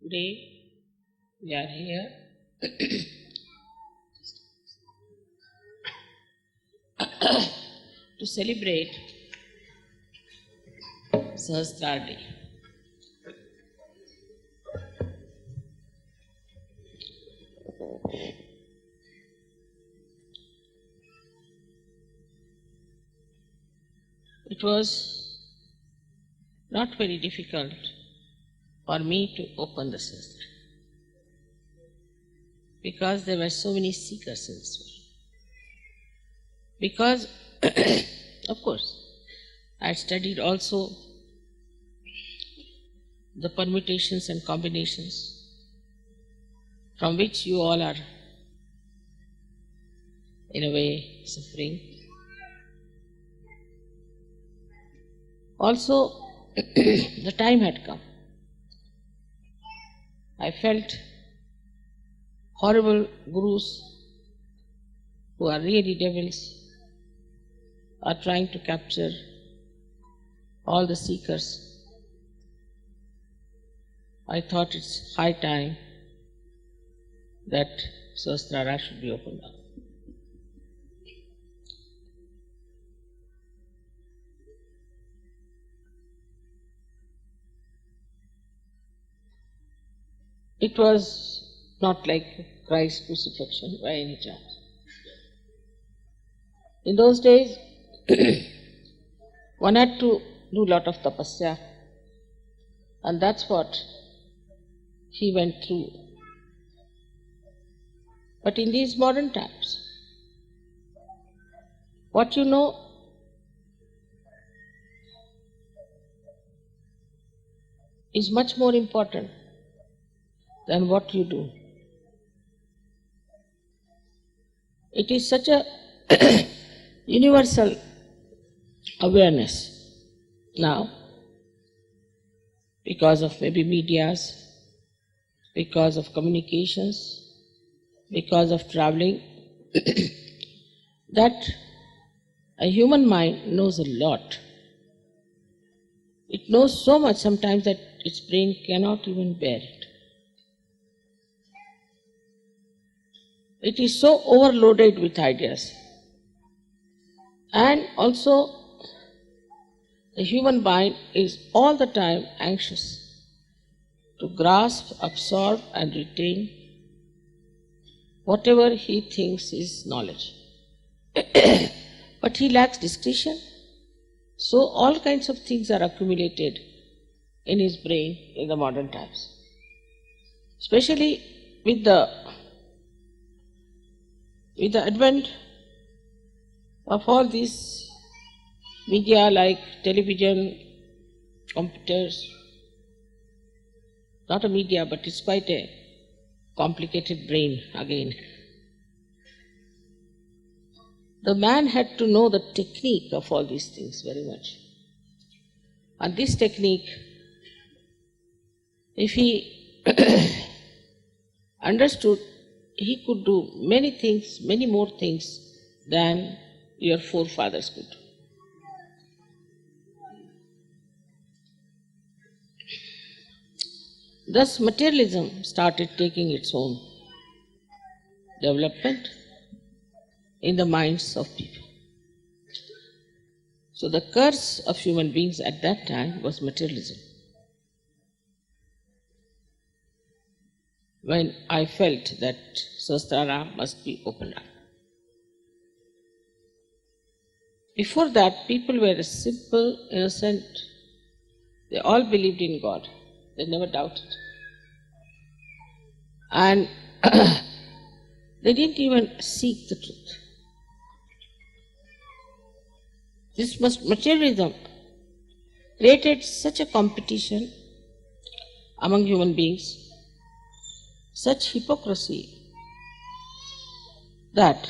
Today we are here to celebrate Sahastrar Day. It was not very difficult for me to open the Sahastrar because there were so many seekers in this world. Because, of course, I studied also the permutations and combinations from which you all are, in a way, suffering. Also, the time had come. I felt horrible gurus who are really devils are trying to capture all the seekers. I thought it's high time that Sahastrar should be opened up. It was not like Christ's crucifixion by any chance. In those days, one had to do a lot of tapasya, and that's what he went through. But in these modern times, what you know is much more important than what you do. It is such a universal awareness now, because of maybe medias, because of communications, because of traveling, that a human mind knows a lot. It knows so much sometimes that its brain cannot even bear it. It is so overloaded with ideas. And also, the human mind is all the time anxious to grasp, absorb and retain whatever he thinks is knowledge. But he lacks discretion, so all kinds of things are accumulated in his brain in the modern times. Especially with the advent of all these media like television, computers, not a media, but it's quite a complicated brain again. The man had to know the technique of all these things very much. And this technique, if he understood, he could do many things, many more things than your forefathers could. Thus, materialism started taking its own development in the minds of people. So the curse of human beings at that time was materialism. When I felt that Sahastrar must be opened up. Before that, people were simple, innocent. They all believed in God. They never doubted. And they didn't even seek the truth. This materialism created such a competition among human beings, such hypocrisy, that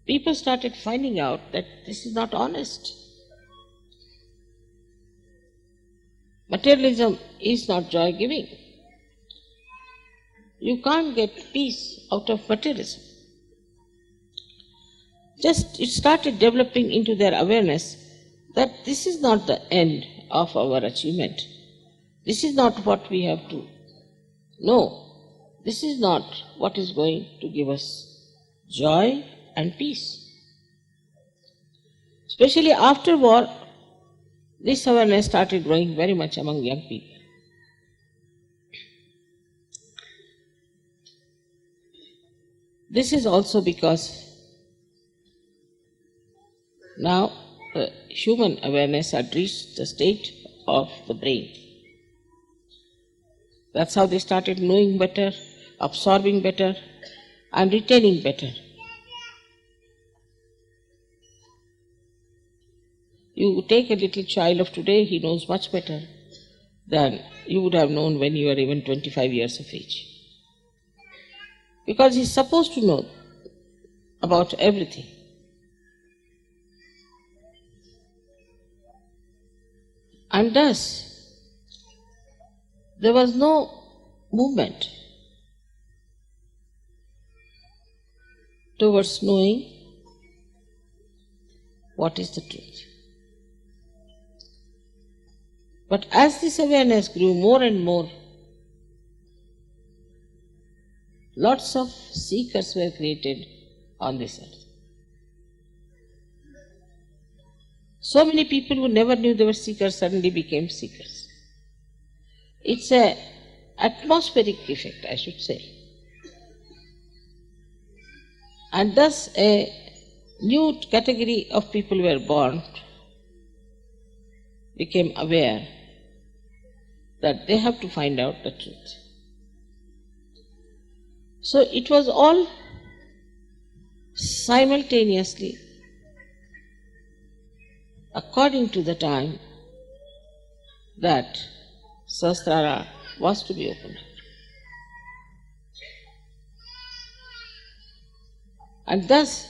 people started finding out that this is not honest. Materialism is not joy-giving. You can't get peace out of materialism. Just it started developing into their awareness that this is not the end of our achievement. This is not what we have to know. This is not what is going to give us joy and peace. Especially after war, this awareness started growing very much among young people. This is also because now human awareness had reached the state of the brain. That's how they started knowing better, absorbing better, and retaining better. You take a little child of today, he knows much better than you would have known when you were even 25 years of age. Because he's supposed to know about everything. And thus, there was no movement towards knowing what is the truth. But as this awareness grew more and more, lots of seekers were created on this earth. So many people who never knew they were seekers suddenly became seekers. It's an atmospheric effect, I should say. And thus a new category of people were born, became aware that they have to find out the truth. So it was all simultaneously, according to the time that Sahastrar was to be opened up. And thus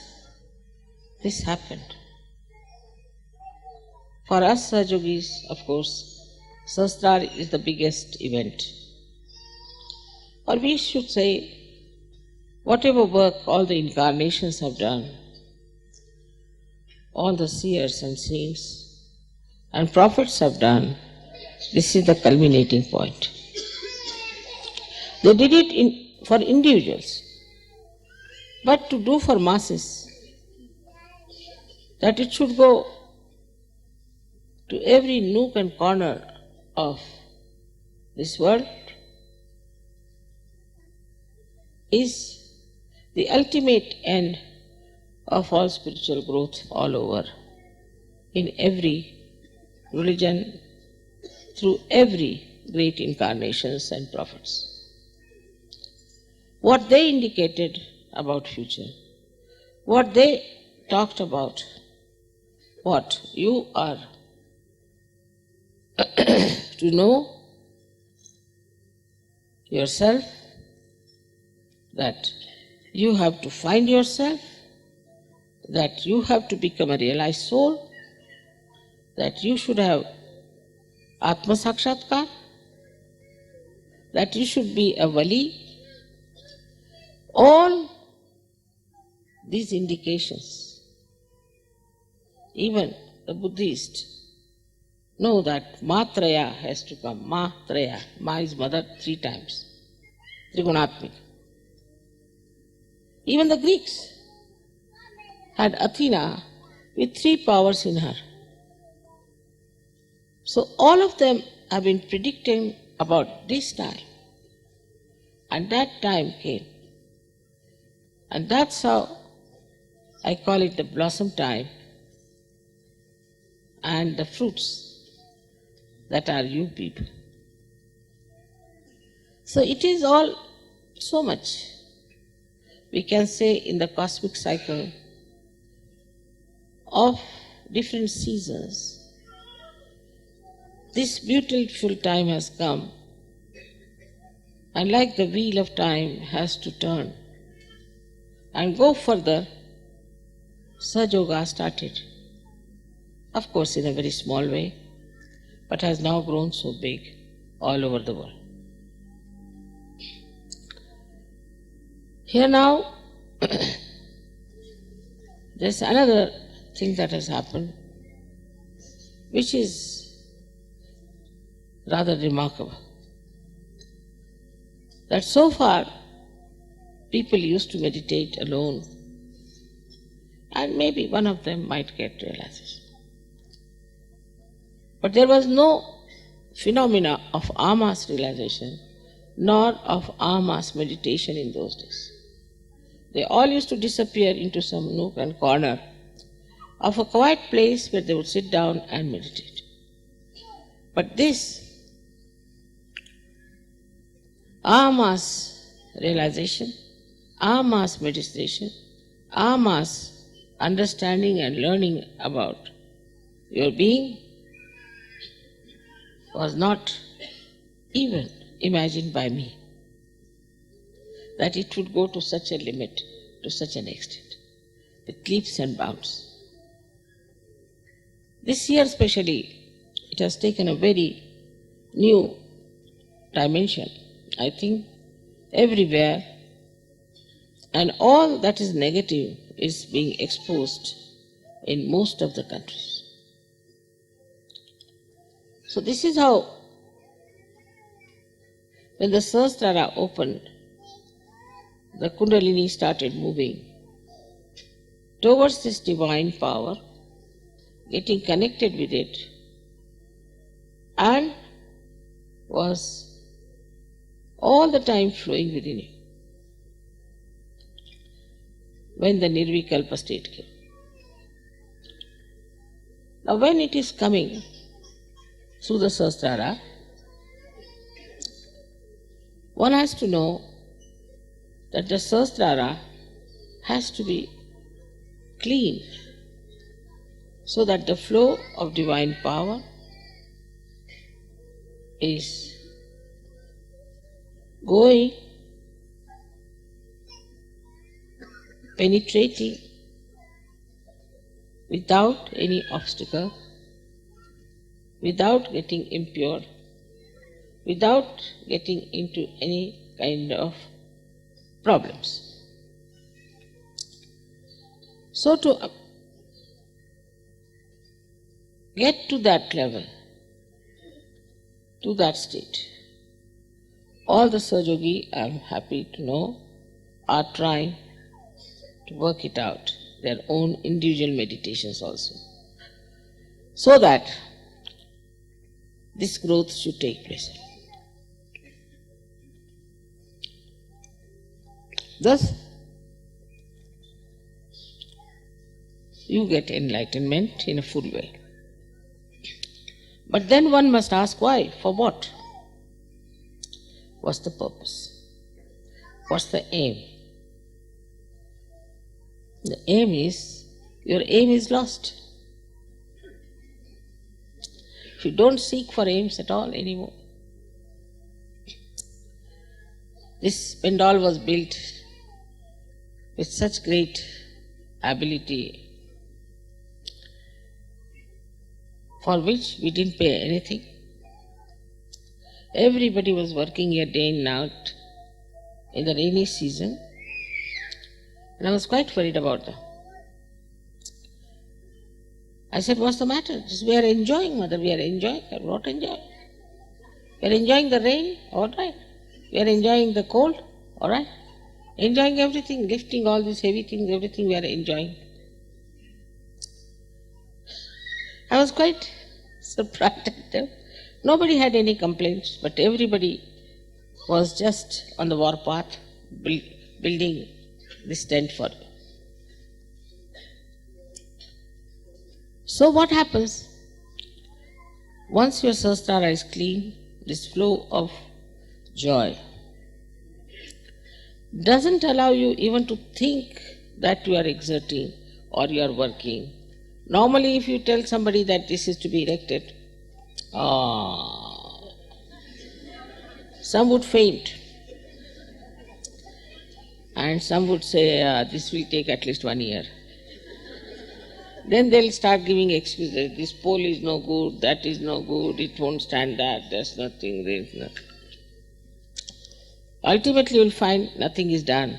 this happened. For us Sahajogis, of course, Sahastrar is the biggest event. Or we should say, whatever work all the incarnations have done, all the seers and saints and prophets have done, this is the culminating point. They did it for individuals, but to do for masses, that it should go to every nook and corner of this world, is the ultimate end of all spiritual growth all over, in every religion, through every great incarnations and prophets. What they indicated about future, what they talked about, what you are to know yourself, that you have to find yourself, that you have to become a realized soul, that you should have Atma Sakshatkar, that you should be a Wali. All these indications, even the Buddhist know that Matraya has to come. Matraya, Ma is mother 3 times, Trigunatmika. Even the Greeks had Athena with 3 powers in her. So all of them have been predicting about this time. And that time came. And that's how I call it the blossom time and the fruits that are you people. So it is all so much, we can say, in the cosmic cycle of different seasons. This beautiful time has come, and like the wheel of time has to turn and go further, Sahaja Yoga started. Of course in a very small way, but has now grown so big all over the world. Here now, there's another thing that has happened, which is rather remarkable. That so far people used to meditate alone, and maybe one of them might get realization. But there was no phenomena of en masse realization nor of en masse meditation in those days. They all used to disappear into some nook and corner of a quiet place where they would sit down and meditate. But this en masse realization, en masse meditation, en masse understanding and learning about your being was not even imagined by me, that it would go to such a limit, to such an extent, with leaps and bounds. This year especially, it has taken a very new dimension, I think, everywhere, and all that is negative is being exposed in most of the countries. So this is how, when the Sahastrar opened, the Kundalini started moving towards this divine power, getting connected with it, and was all the time flowing within you. When the Nirvikalpa state came. Now when it is coming through the Sahastrar, one has to know that the Sahastrar has to be clean so that the flow of divine power is going, penetrating without any obstacle, without getting impure, without getting into any kind of problems. So to get to that level, to that state, all the Sahajayogi, I am happy to know, are trying to work it out, their own individual meditations also, so that this growth should take place. Thus, you get enlightenment in a full way. But then one must ask why, for what? What's the purpose? What's the aim? The aim is, your aim is lost. If you don't seek for aims at all anymore. This pandal was built with such great ability, for which we didn't pay anything. Everybody was working here day and night in the rainy season, and I was quite worried about them. I said, what's the matter? We are enjoying, Mother, we are enjoying. I am not enjoying. We are enjoying the rain, all right. We are enjoying the cold, all right. Enjoying everything, lifting all these heavy things, everything we are enjoying. I was quite surprised at them. Nobody had any complaints, but everybody was just on the warpath, building this tent for you. So what happens? Once your Sahastrar is clean, this flow of joy doesn't allow you even to think that you are exerting or you are working. Normally if you tell somebody that this is to be erected, some would faint and some would say this will take at least 1 year. Then they'll start giving excuses. This pole is no good, that is no good, it won't stand that, there's nothing, there's nothing. Ultimately you'll find nothing is done.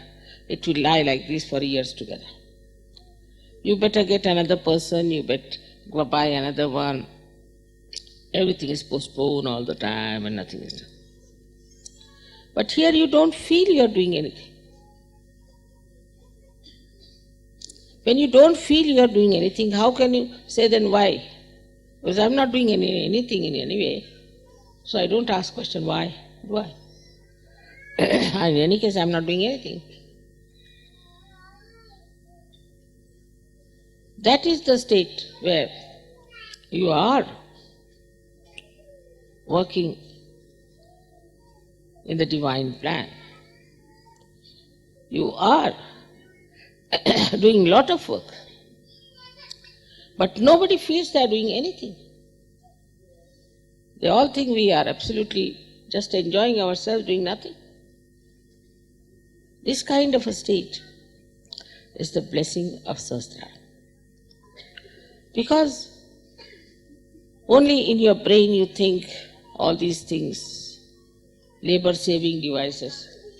It will lie like this for years together. You better get another person, you better go buy another one. Everything is postponed all the time and nothing is done. But here you don't feel you are doing anything. When you don't feel you are doing anything, how can you say then why? Because I'm not doing anything in any way. So I don't ask question why. Why? In any case, I'm not doing anything. That is the state where you are working in the divine plan. You are doing a lot of work, but nobody feels they are doing anything. They all think we are absolutely just enjoying ourselves, doing nothing. This kind of a state is the blessing of Sahastrar. Because only in your brain you think all these things, labor-saving devices.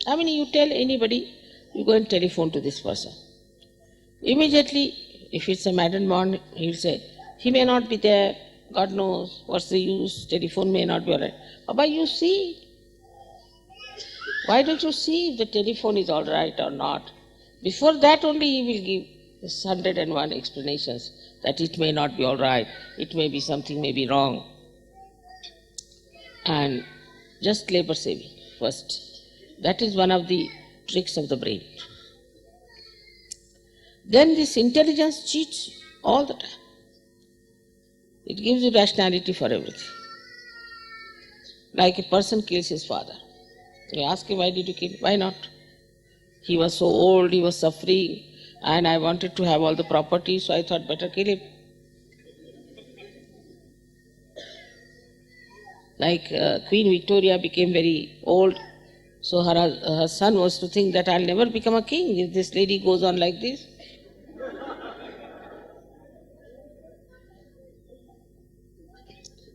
I mean, you tell anybody, you go and telephone to this person. Immediately, if it's a madden morning, he'll say, he may not be there, God knows, what's the use, telephone may not be all right. But you see, why don't you see if the telephone is all right or not? Before that only he will give 101 explanations that it may not be all right, it may be something may be wrong. And just labor saving first. That is one of the tricks of the brain. Then this intelligence cheats all the time. It gives you rationality for everything. Like a person kills his father. You ask him, why did you kill him? Why not? He was so old, he was suffering, and I wanted to have all the property, so I thought better kill him. Like Queen Victoria became very old, so her son was to think that I'll never become a king if this lady goes on like this.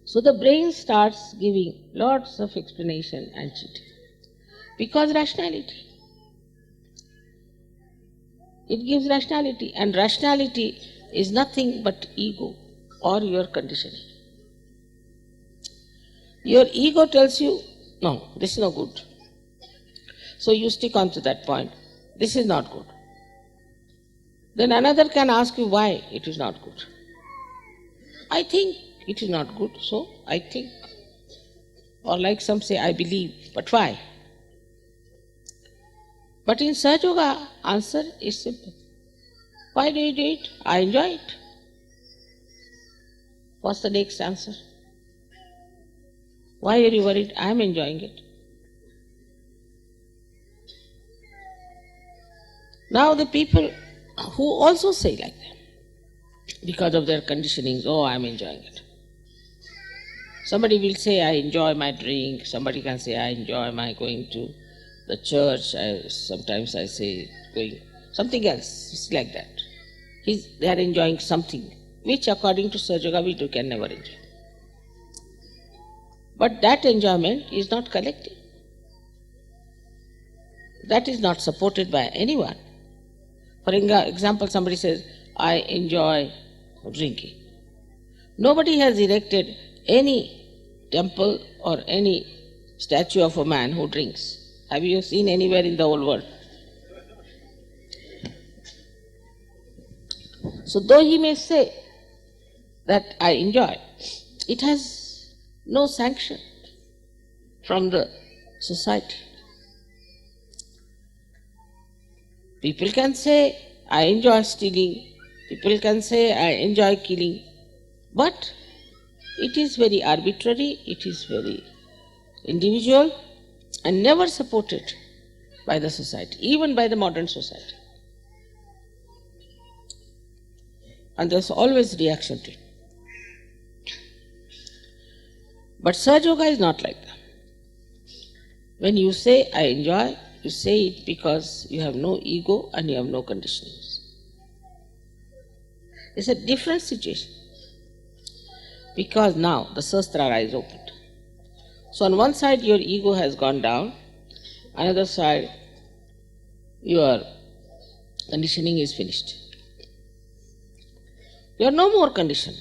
So the brain starts giving lots of explanation and cheating. Because rationality. It gives rationality, and rationality is nothing but ego or your conditioning. Your ego tells you, no, this is no good. So you stick on to that point. This is not good. Then another can ask you why it is not good. I think it is not good, so I think. Or like some say, I believe, but why? But in Sahaja Yoga, answer is simple. Why do you do it? I enjoy it. What's the next answer? Why are you worried? I am enjoying it. Now the people who also say like that, because of their conditionings, oh, I am enjoying it. Somebody will say, I enjoy my drink. Somebody can say, I enjoy my going to the church. Sometimes I say, going, something else. It's like that. They are enjoying something, which according to Sahaja Yoga we can never enjoy. But that enjoyment is not collective. That is not supported by anyone. For example, somebody says, I enjoy drinking. Nobody has erected any temple or any statue of a man who drinks. Have you seen anywhere in the whole world? So though he may say that I enjoy, it has no sanction from the society. People can say, I enjoy stealing. People can say, I enjoy killing. But it is very arbitrary, it is very individual, and never supported by the society, even by the modern society. And there's always reaction to it. But Sahaja Yoga is not like that. When you say, I enjoy, you say it because you have no ego and you have no conditionings. It's a different situation. Because now the Sahastrar is opened. So on one side your ego has gone down, another side your conditioning is finished. You are no more conditioned.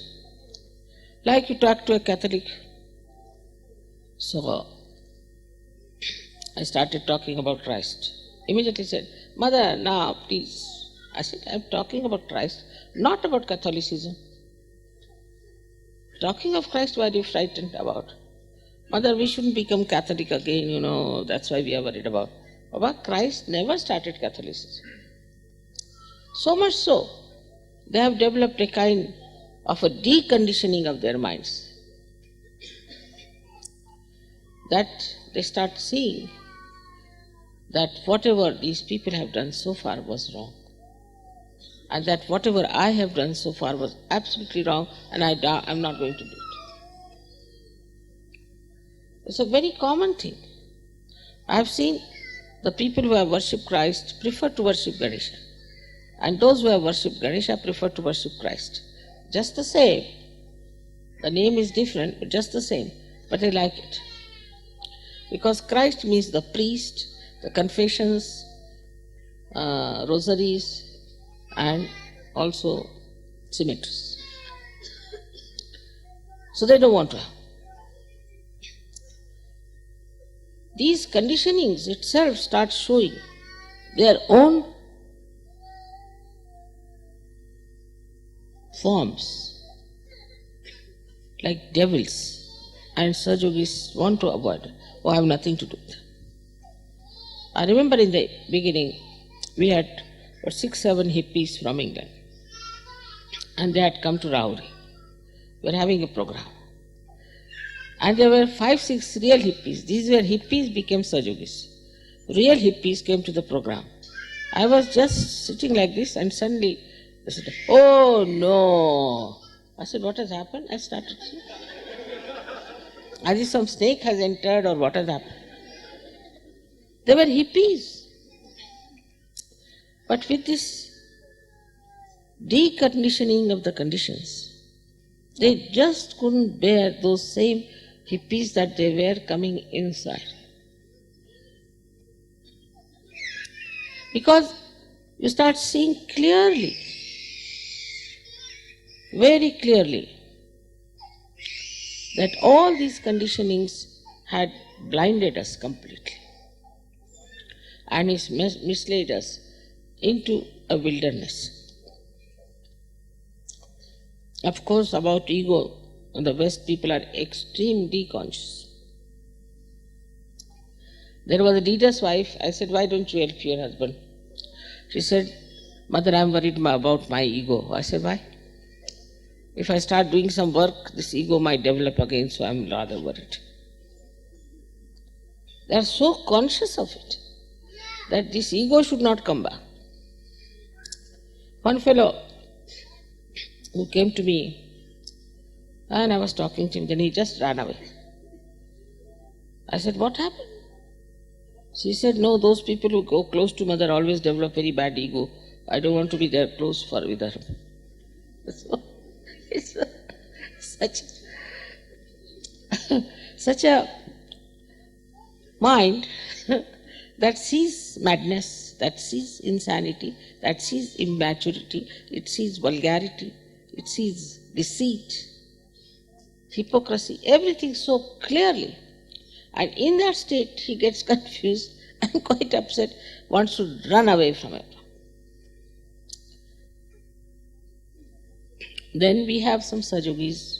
Like you talk to a Catholic, So I started talking about Christ. Immediately said, Mother, now please. I said, I'm talking about Christ, not about Catholicism. Talking of Christ, what are you frightened about? Mother, we shouldn't become Catholic again, that's why we are worried about. Baba, Christ never started Catholicism. So much so, they have developed a kind of a deconditioning of their minds, that they start seeing that whatever these people have done so far was wrong, and that whatever I have done so far was absolutely wrong, and I'm not going to do it. It's a very common thing. I have seen the people who have worshipped Christ prefer to worship Ganesha, and those who have worshipped Ganesha prefer to worship Christ. Just the same. The name is different, but just the same. But they like it. Because Christ means the priest, the confessions, rosaries, and also cemeteries. So they don't want to have. These conditionings itself start showing their own forms, like devils, and Sahajayogis want to avoid, or have nothing to do with. I remember in the beginning, we had 6-7 hippies from England, and they had come to Rauri. We were having a program. And there were 5-6 real hippies. These were hippies became Sahajayogis. Real hippies came to the program. I was just sitting like this, and suddenly they said, oh no. I said, what has happened? I started seeing. As if some snake has entered, or what has happened. They were hippies. But with this deconditioning of the conditions, they just couldn't bear those same hippies that they were coming inside. Because you start seeing clearly, very clearly, that all these conditionings had blinded us completely and is misled us into a wilderness. Of course, about ego, in the West people are extremely conscious. There was a leader's wife. I said, why don't you help your husband? She said, Mother, I'm worried about my ego. I said, why? If I start doing some work, this ego might develop again, so I'm rather worried. They are so conscious of it that this ego should not come back. One fellow who came to me, and I was talking to him, then he just ran away. I said, what happened? She said, no, those people who go close to Mother always develop very bad ego. I don't want to be there close with her. So, it's such a mind that sees madness, that sees insanity, that sees immaturity, it sees vulgarity, it sees deceit, hypocrisy, everything so clearly. And in that state, he gets confused and quite upset, wants to run away from it. Then we have some Sahajayogis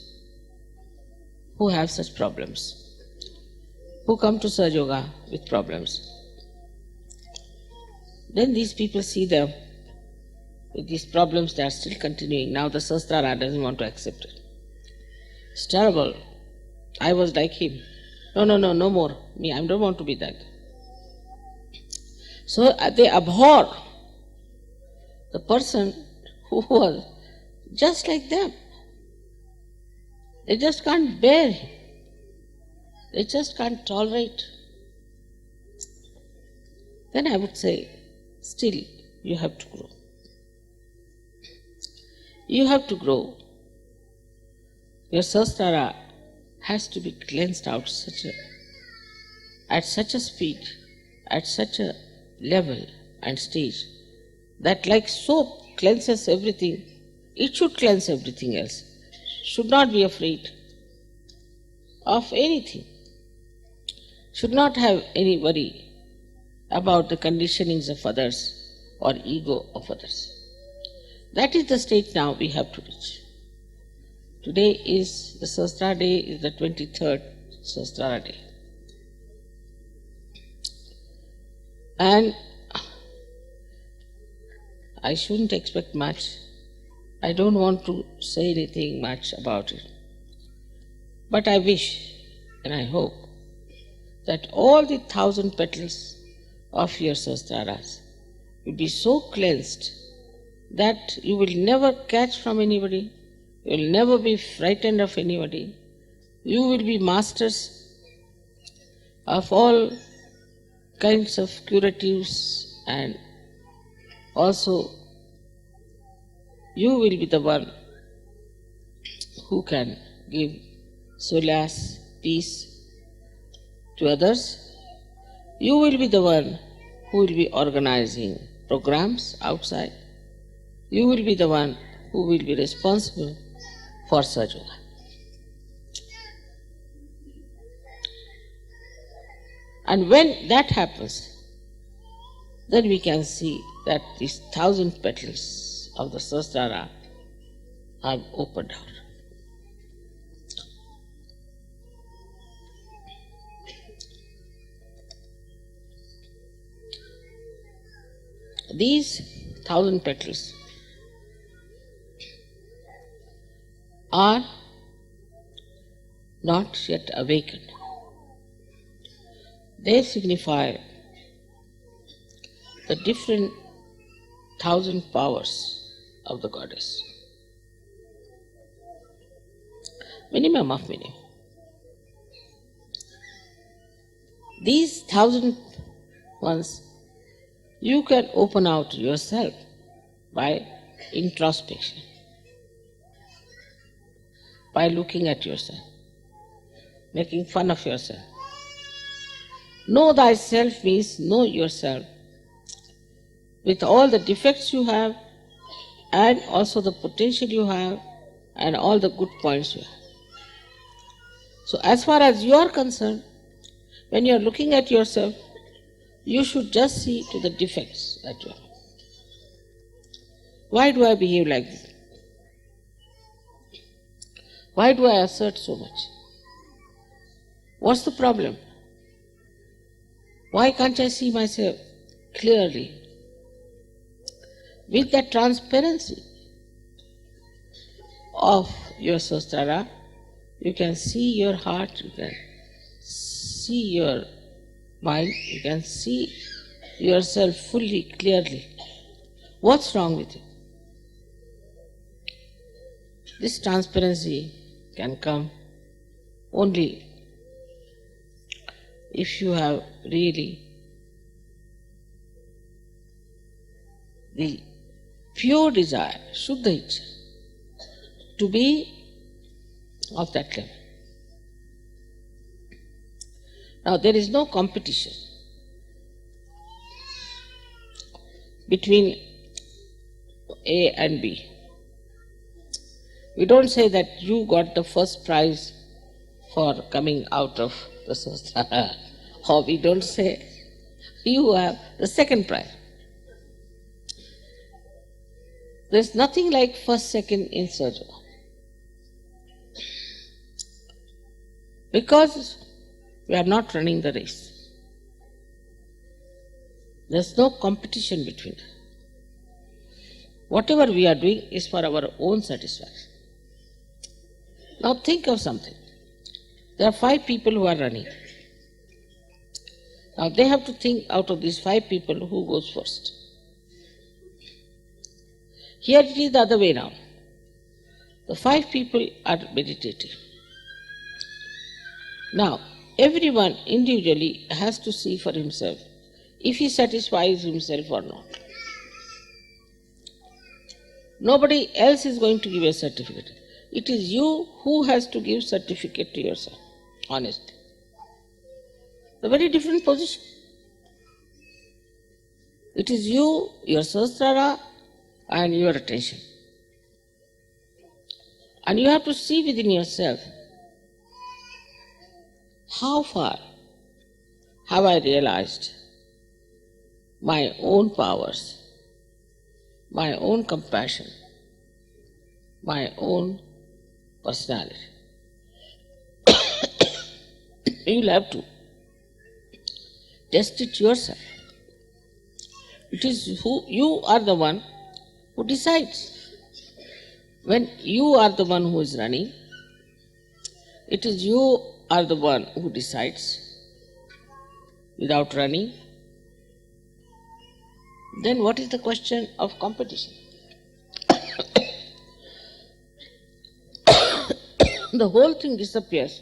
who have such problems, who come to Sahajayoga with problems. Then these people see them with these problems, they are still continuing. Now the Sahastrar doesn't want to accept it. It's terrible. I was like him. No more. Me, I don't want to be that. So they abhor the person who was just like them. They just can't bear him. They just can't tolerate. Then I would say, still, you have to grow. You have to grow. Your Sahastrar has to be cleansed out at such a speed, at such a level and stage, that like soap cleanses everything, it should cleanse everything else. Should not be afraid of anything. should not have any worry about the conditionings of others or ego of others. That is the state now we have to reach. Today is the Sahastrar day, is the 23rd Sahastrar day. And I shouldn't expect much. I don't want to say anything much about it. But I wish and I hope that all the 1,000 petals of your Sahastraras will be so cleansed that you will never catch from anybody, you will never be frightened of anybody, you will be masters of all kinds of curatives, and also you will be the one who can give solace, peace to others. You will be the one who will be organizing programs outside. You will be the one who will be responsible for Sahaja Yoga. And when that happens, then we can see that these 1,000 petals of the Sahasrara have opened out. These 1,000 petals are not yet awakened. They signify the different 1,000 powers of the goddess. Minimum of minimum. These 1,000 ones you can open out yourself by introspection, by looking at yourself, making fun of yourself. Know thyself means know yourself with all the defects you have and also the potential you have and all the good points you have. So as far as you are concerned, when you are looking at yourself, you should just see to the defects that you have. Why do I behave like this? Why do I assert so much? What's the problem? Why can't I see myself clearly? With that transparency of your Sahasrara, you can see your heart, you can see your mind, you can see yourself fully, clearly. What's wrong with you? This transparency can come only if you have really the pure desire, Shuddha Ichcha, to be of that level. Now there is no competition between A and B. We don't say that you got the first prize for coming out of the Sahastra, or we don't say you have the second prize. There's nothing like first, second in Sahaja. Because we are not running the race. There's no competition between us. Whatever we are doing is for our own satisfaction. Now think of something. There are 5 people who are running. Now they have to think out of these 5 people who goes first. Here it is the other way now. The 5 people are meditating. Now, everyone individually has to see for himself if he satisfies himself or not. Nobody else is going to give a certificate. It is you who has to give certificate to yourself, honestly. A very different position. It is you, your Sahasrara, and your attention. And you have to see within yourself how far have I realized my own powers, my own compassion, my own personality. You'll have to test it yourself. It is you are the one who decides. When you are the one who is running, it is you are the one who decides without running. Then what is the question of competition? The whole thing disappears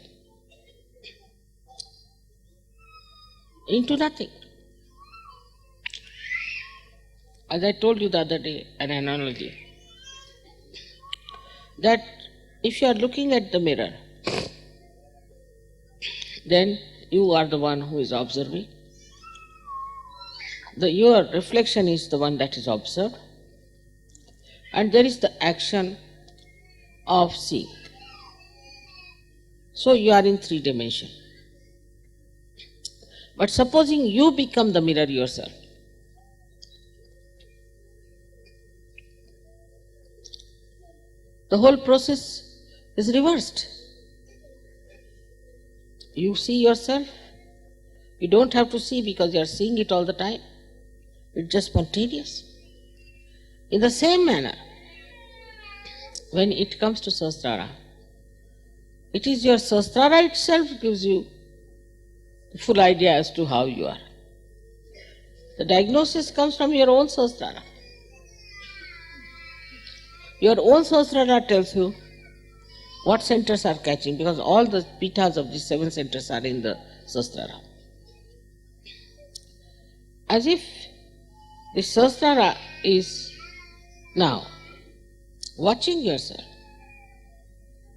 into nothing. As I told you the other day, an analogy, that if you are looking at the mirror, then you are the one who is observing. Your reflection is the one that is observed, and there is the action of seeing. So you are in 3 dimensions. But supposing you become the mirror yourself, the whole process is reversed. You see yourself, you don't have to see because you are seeing it all the time. It's just spontaneous. In the same manner, when it comes to Sahasrara, it is your Sahasrara itself gives you the full idea as to how you are. The diagnosis comes from your own Sahasrara. Your own Sahasrara tells you what centers are catching, because all the pitas of these 7 centers are in the Sahasrara. As if the Sahasrara is now watching yourself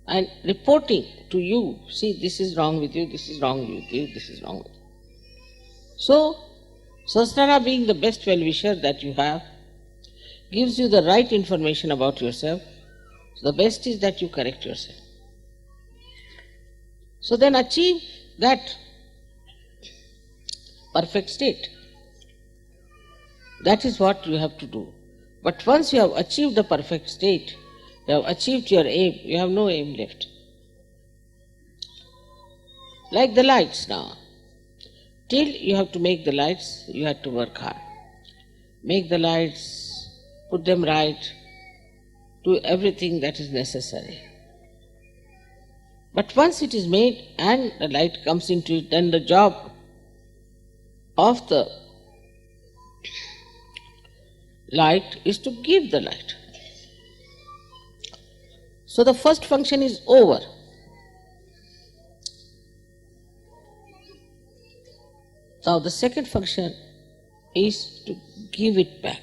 and reporting to you, see, this is wrong with you, this is wrong with you, this is wrong with you. So, Sahasrara, being the best well-wisher that you have, gives you the right information about yourself. So the best is that you correct yourself. So then achieve that perfect state. That is what you have to do. But once you have achieved the perfect state, you have achieved your aim, you have no aim left. Like the lights now. Till you have to make the lights, you have to work hard. Make the lights, put them right, do everything that is necessary. But once it is made and the light comes into it, then the job of the light is to give the light. So the first function is over. Now the second function is to give it back.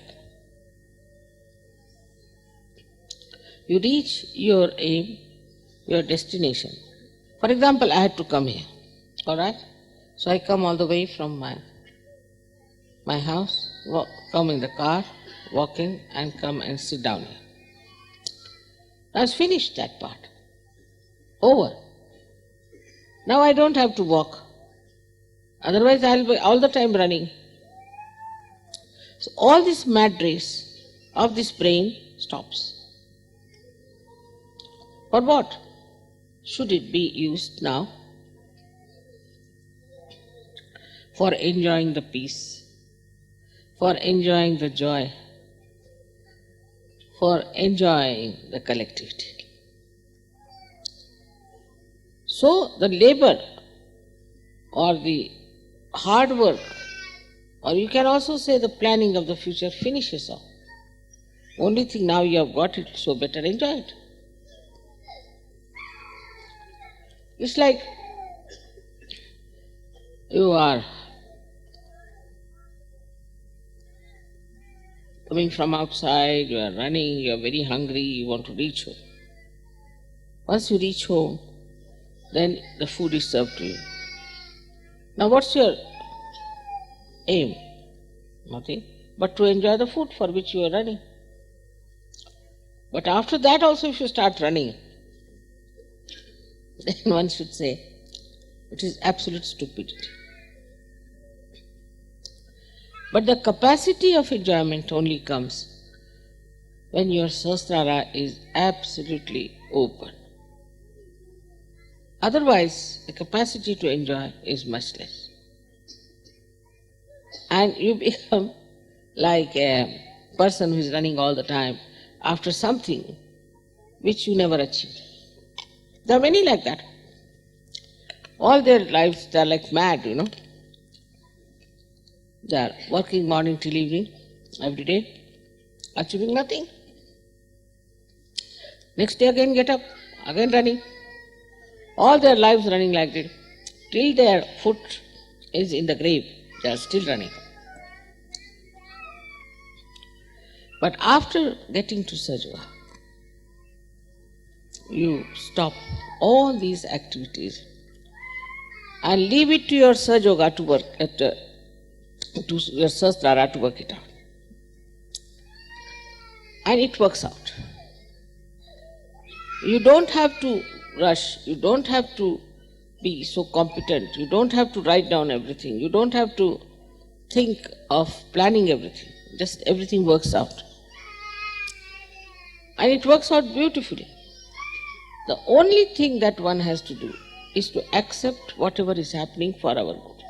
You reach your aim, your destination. For example, I had to come here, all right? So I come all the way from my house, come in the car, walk in and come and sit down here. I've finished that part. Over. Now I don't have to walk. Otherwise I'll be all the time running. So all this mad race of this brain stops. For what should it be used now? For enjoying the peace, for enjoying the joy, for enjoying the collectivity. So the labor or the hard work, or you can also say the planning of the future, finishes off. Only thing now you have got it, so better enjoy it. It's like you are coming from outside, you are running, you are very hungry, you want to reach home. Once you reach home, then the food is served to you. Now what's your aim? Nothing but to enjoy the food for which you are running. But after that also, if you start running, then one should say it is absolute stupidity. But the capacity of enjoyment only comes when your Sahasrara is absolutely open. Otherwise, the capacity to enjoy is much less. And you become like a person who is running all the time after something which you never achieved. There are many like that. All their lives they are like mad, They are working morning till evening, every day, achieving nothing. Next day again get up, again running. All their lives running like that. Till their foot is in the grave, they are still running. But after getting to Sahaja, you stop all these activities and leave it to your Sahajayoga to work, to your Sahasrara to work it out. And it works out. You don't have to rush, you don't have to be so competent, you don't have to write down everything, you don't have to think of planning everything, just everything works out. And it works out beautifully. The only thing that one has to do is to accept whatever is happening for our good.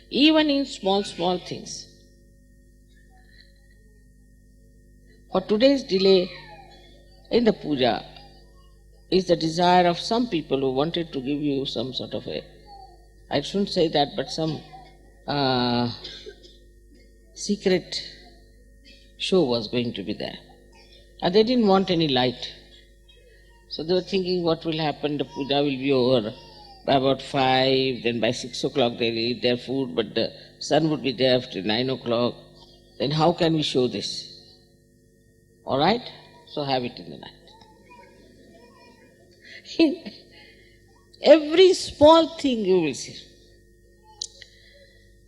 Even in small things. For today's delay in the puja is the desire of some people who wanted to give you some sort of I shouldn't say that, but some secret show was going to be there. And they didn't want any light. So they were thinking what will happen, the puja will be over by about 5, then by 6 o'clock they'll eat their food, but the sun would be there after 9 o'clock. Then how can we show this? All right? So have it in the night. In every small thing you will see.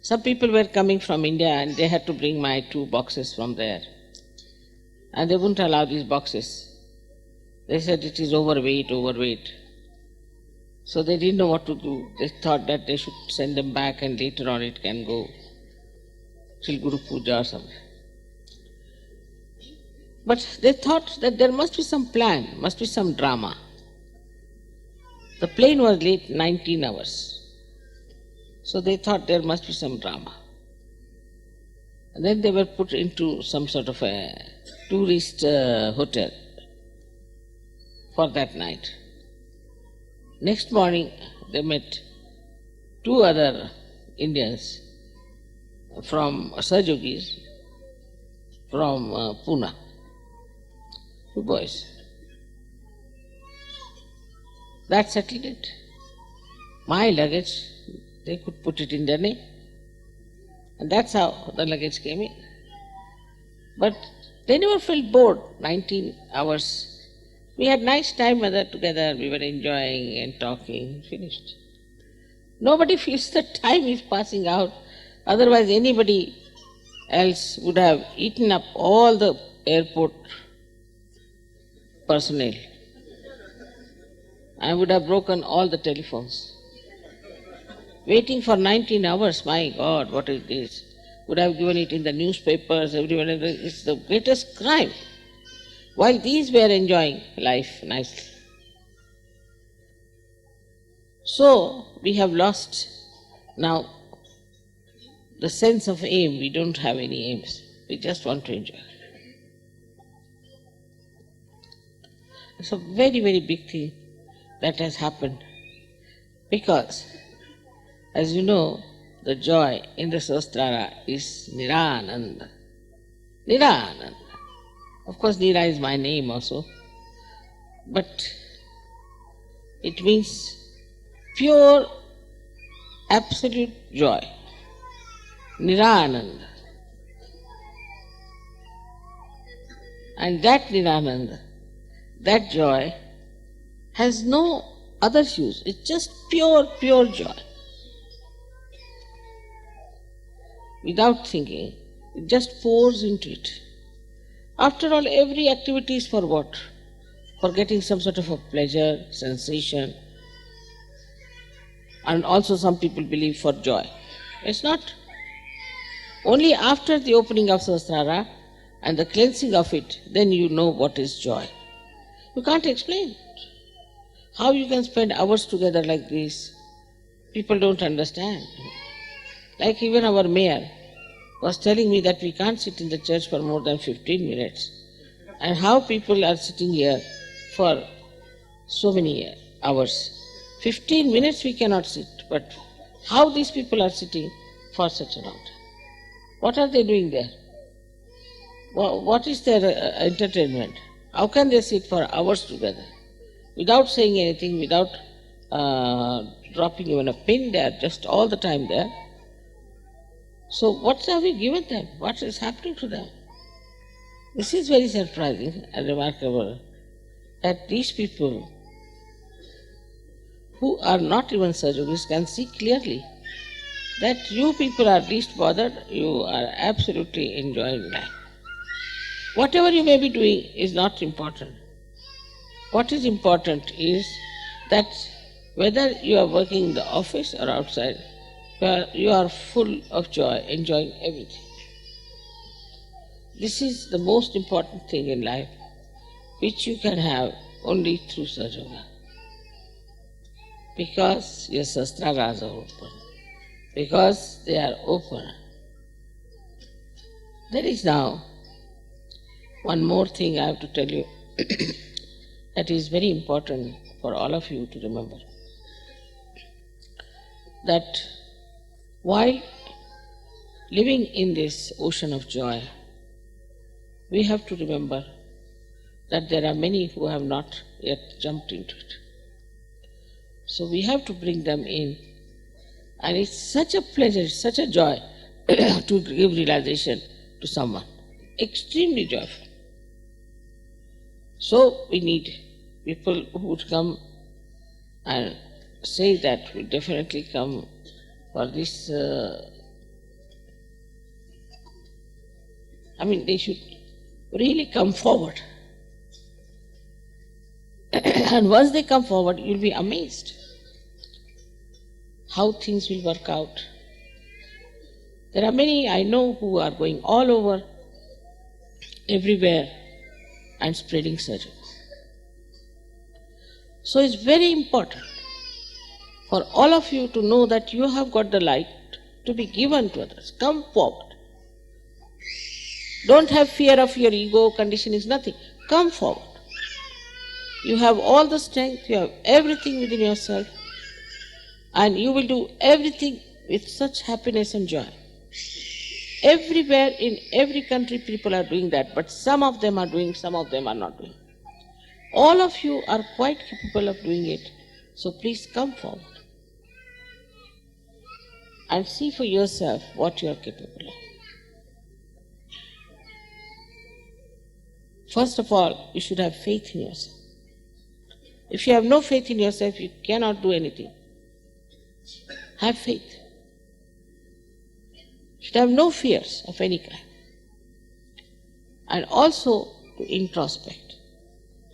Some people were coming from India and they had to bring my 2 boxes from there. And they wouldn't allow these boxes. They said it is overweight. So they didn't know what to do. They thought that they should send them back and later on it can go till Guru Puja or something. But they thought that there must be some plan, must be some drama. The plane was late 19 hours. So they thought there must be some drama. And then they were put into some sort of a tourist hotel for that night. Next morning they met 2 other Indians from Sahajogis from Pune. 2 boys. That settled it. My luggage, they could put it in their name. And that's how the luggage came in. But they never felt bored, 19 hours. We had nice time together, we were enjoying and talking, finished. Nobody feels the time is passing out. Otherwise anybody else would have eaten up all the airport personnel. I would have broken all the telephones. Waiting for 19 hours, my God, what is this? Would have given it in the newspapers, everyone, it's the greatest crime. While these were enjoying life nicely. So, we have lost now the sense of aim. We don't have any aims. We just want to enjoy. It's a very, very big thing that has happened because, as you know, the joy in the Sahasrara is Nirananda. Nirananda. Of course, Nira is my name also, but it means pure, absolute joy. Nirananda. And that Nirananda, that joy, has no other hues. It's just pure joy. Without thinking, it just pours into it. After all, every activity is for what? For getting some sort of a pleasure, sensation. And also some people believe for joy. It's not. Only after the opening of Sahasrara and the cleansing of it, then you know what is joy. You can't explain how you can spend hours together like this. People don't understand. Like even our mayor was telling me that we can't sit in the church for more than 15 minutes. And how people are sitting here for so many hours. 15 minutes we cannot sit, but how these people are sitting for such a long time? What are they doing there? What is their entertainment? How can they sit for hours together without saying anything, without dropping even a pin? They are just all the time there. So what have we given them? What is happening to them? This is very surprising and remarkable that these people who are not even Sahajogis can see clearly that you people are least bothered, you are absolutely enjoying life. Whatever you may be doing is not important. What is important is that whether you are working in the office or outside, you are full of joy, enjoying everything. This is the most important thing in life, which you can have only through Sahajayoga. Because your Sahastraras are open. Because they are open. There is now one more thing I have to tell you that is very important for all of you to remember. That while living in this ocean of joy, we have to remember that there are many who have not yet jumped into it. So we have to bring them in. And it's such a pleasure, such a joy to give realization to someone. Extremely joyful. So we need people who would come and say that we definitely come for this. They should really come forward. And once they come forward, you'll be amazed how things will work out. There are many I know who are going all over, everywhere, and spreading Sahaja. So it's very important for all of you to know that you have got the light to be given to others. Come forward. Don't have fear of your ego, conditioning, nothing. Come forward. You have all the strength, you have everything within yourself, and you will do everything with such happiness and joy. Everywhere, in every country, people are doing that, but some of them are doing, some of them are not doing. All of you are quite capable of doing it, so please come forward and see for yourself what you are capable of. First of all, you should have faith in yourself. If you have no faith in yourself, you cannot do anything. Have faith. You should have no fears of any kind. And also to introspect,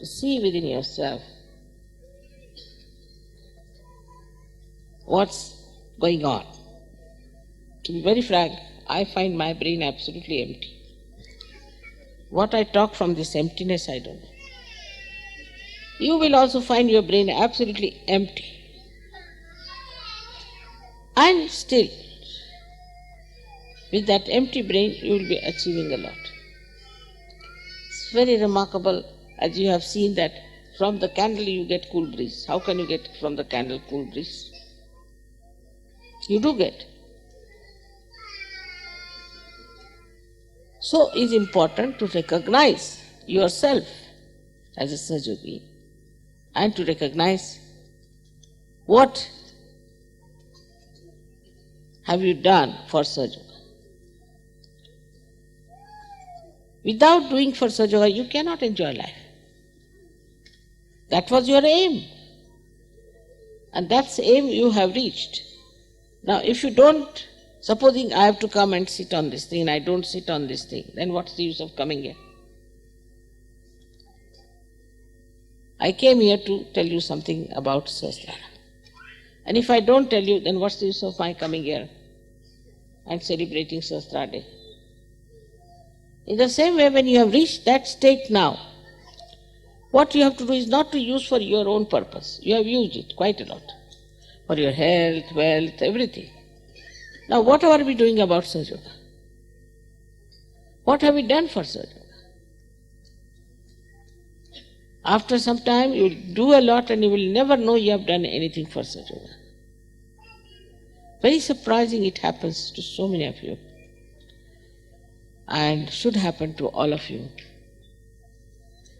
to see within yourself what's going on. To be very frank, I find my brain absolutely empty. What I talk from this emptiness, I don't know. You will also find your brain absolutely empty. And still, with that empty brain, you will be achieving a lot. It's very remarkable, as you have seen that from the candle you get cool breeze. How can you get from the candle cool breeze? You do get. So it's important to recognize yourself as a Sahajogi and to recognize what have you done for Sahajoga. Without doing for Sahajoga, you cannot enjoy life. That was your aim. And that's the aim you have reached. Now, if you don't, supposing I have to come and sit on this thing and I don't sit on this thing, then what's the use of coming here? I came here to tell you something about Sahastrar. And if I don't tell you, then what's the use of my coming here? and celebrating Sahastrar Day. In the same way, when you have reached that state now, what you have to do is not to use for your own purpose. You have used it quite a lot. For your health, wealth, everything. Now what are we doing about Sahajayoga? What have we done for Sahajayoga? After some time you will do a lot and you will never know you have done anything for Sahajayoga. Very surprising it happens to so many of you. And should happen to all of you.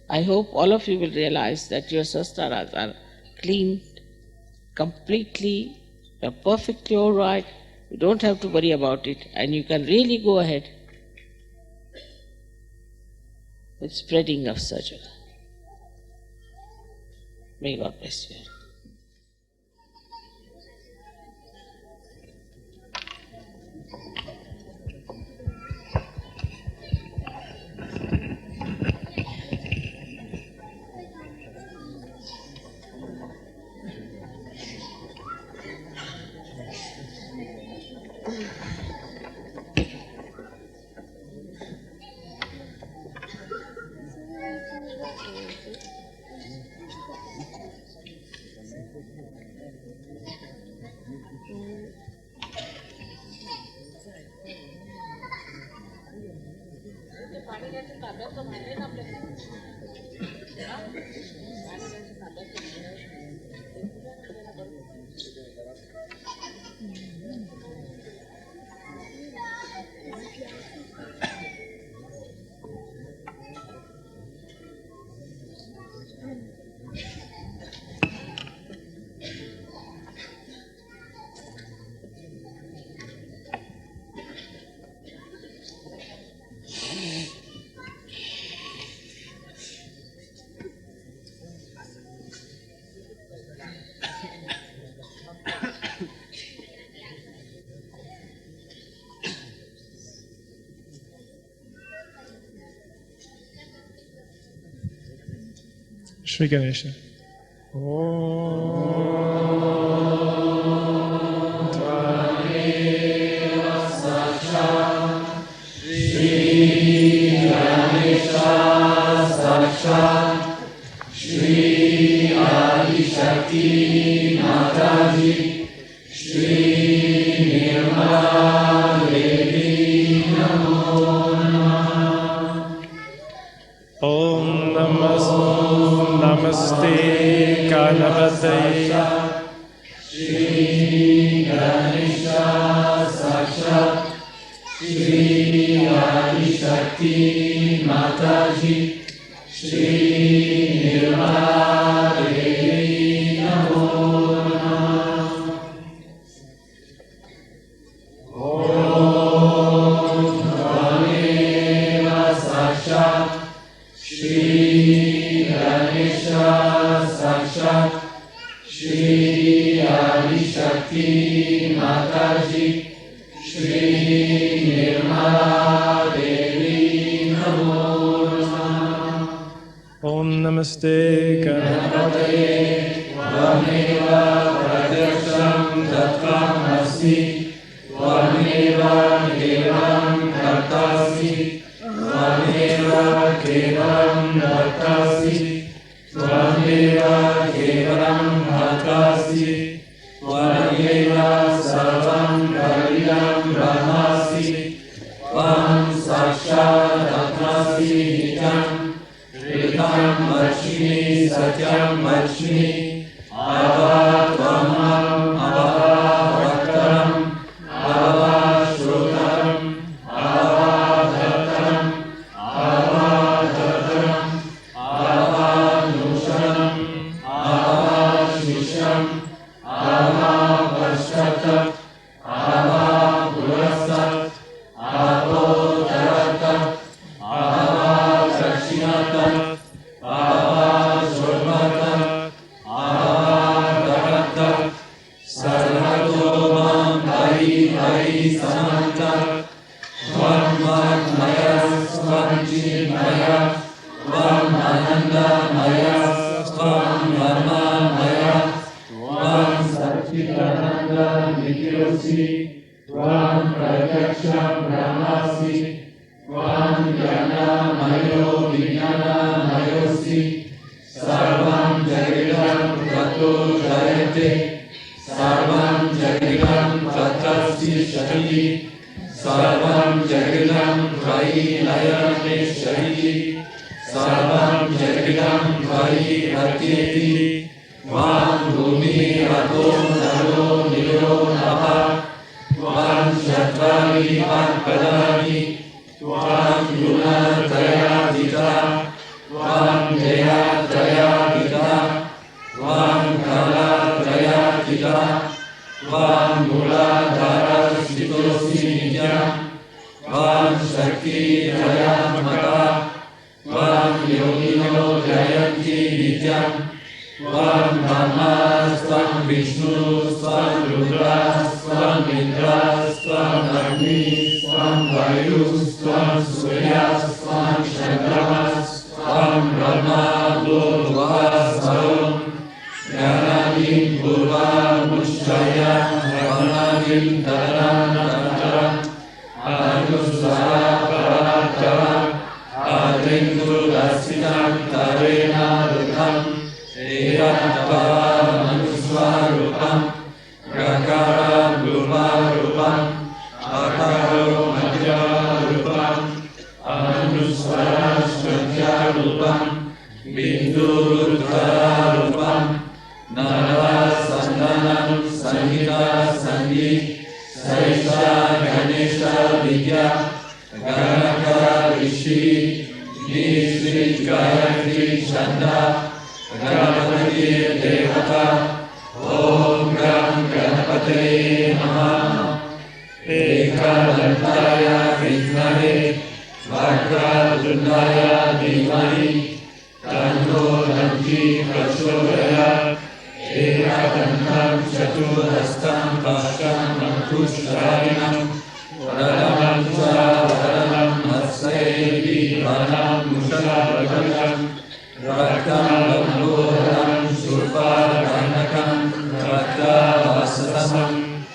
I hope all of you will realize that your Sahastras are clean, completely, you are perfectly all right, you don't have to worry about it, and you can really go ahead with spreading of Sahajayoga. May God bless you. Shri Ganesha. Shri Adi-Shakti Mataji, Shri Nirmala Devi Namo Namah. Om Namaste Ganapataye. Shri Ganesha Sakshat, Shri Adi-Shakti Mataji, Shri Nirmala Devi Namo Namah. Om Dhameva Sakshat, Shri Ganesha Sakshat, Shri Adi-Shakti Mataji, Shri Nirmala Devi Namo Namah. Om Namaste Ganapataye Tvameva Pratyaksham Tattvam Asi, Tvameva Devam Bhaktasi, Tvameva Kevalam Bhaktasi, Tvameva Kevalam Bhaktasi, Tvameva Sarvam Kavidam Brahmasi, Tvam Sakshat Atmasi Nityam, Ritam Varshini Satyam Varshini, Ava Tvamam Ava Bhaktaram, Ava Shrotaram, Ava Dhattam, Ava Dhattam, Ava Nushanam, Ava Shisham, Ava Vashtatam, Ava Gurasat, Ava Taratam, Ava Dakshinatam, Ava Shurmatam, Ava Dharatam, Sarvatomam Hari Hari Samantam, Tvam Maya, Tvam Chinmaya, Tvam Ananda Maya, Tvam Dharma Maya, Tvam Satchitananda Nityosi, Tvam pratyaksham brahmasi, Tvam jnanamayo vijnanamayosi, Sarvam jagadam tato jayate, Sarvam jagadam tatasya shati, Sarvam jagadam trayi layate shati, Sarvam jagadam trayi atyeti, Tvam bhumi ato naro niro naha, Tvam shatvari padani, Tvam guna trayadita, Tvam deha trayadita, Tvam kala trayadita, Tvam mula dhara sitosi nityam, Tvam shakti trayatmaka, Tvam yogino jayanti nityam, Tvam Brahma, Tvam Vishnu, Tvam Rudra, Tvam Indra, Tvam Agni, Tvam Vayu, Tvam Surya, Tvam Chandrama, Tvam Brahma, Bhurva, Sarum, Jnanadim Bhurva, Mushaya, Brahmadim Dharanam, Tantaram, Anusvara, Paratara, Adrindu Dasitam, Tarena, Rukam, Eratava Manusvarupam, Prakara Bhumarupam, Akaro Madhyarupam, Anusvara Shanthyarupam, Bindu Rudharupam, Nara Sandanam Sanhita Sanghi, Saisha Ganesha Vidya, Ganaka Rishi, Nishri Gayatri Chanda, Ganapati Devata, Om Gram Ganapate Namaha, Ekadantaya Vidmahe, Vajradundaya Dhimahi, Tanno Nanti Prachodayat, Ekadantam Chaturhastam Bhasham Ankushtarinam, Varanam Cha Varanam Hassevi Varanam Mushabhagam, Rakam Bamboharam Surpa Ganakam, Rakta Vasasam,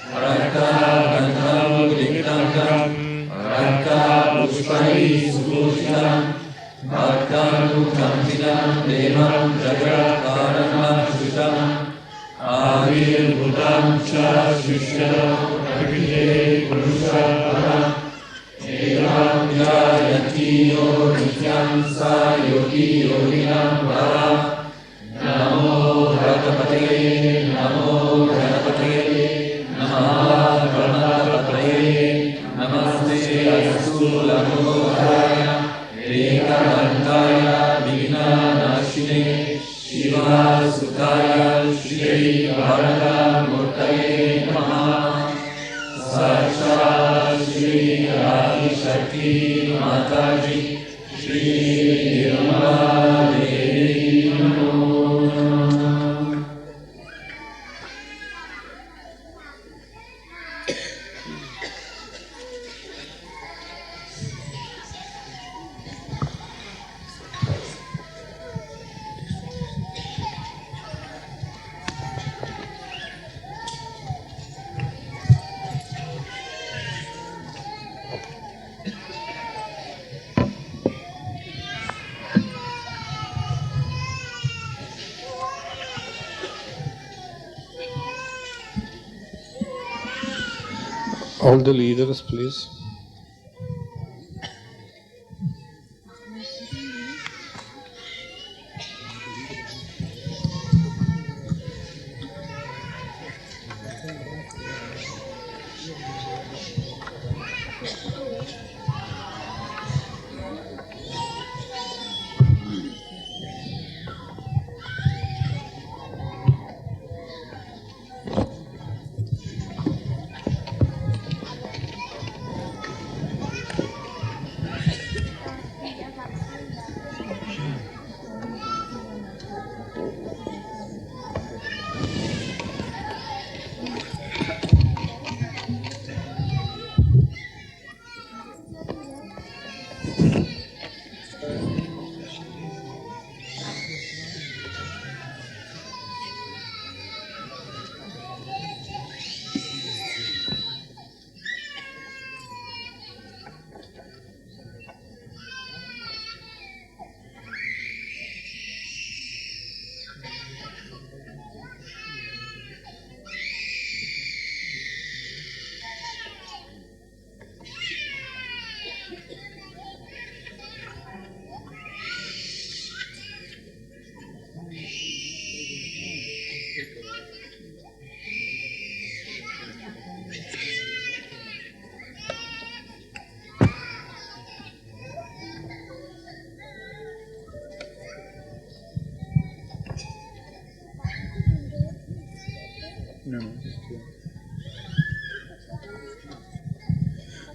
Rakta Gandham Diktakam, Rakta Pushpari Subhushtam, Rakta Kampitam Devam Jagat Karanam Shutam, Avir Bhudam Cha Shushyaram Prakite Purusharam, Evam Jayati Yo Nityam Sa Yogi Yoginam Vara, Namo Bhagavate, Namo Ganapate, Namaha Ganapate, Namaste Astu Lamohaya, Ekadantaya Vignanashine, Shiva Sutaya Shri Bharata Murtaye Namaha, Sahaja Shri Adi Shakti Mataji, Shri Nirmala Devi Namo. All the leaders, please.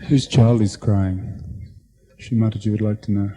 Whose child is crying? Shri Mataji would like to know.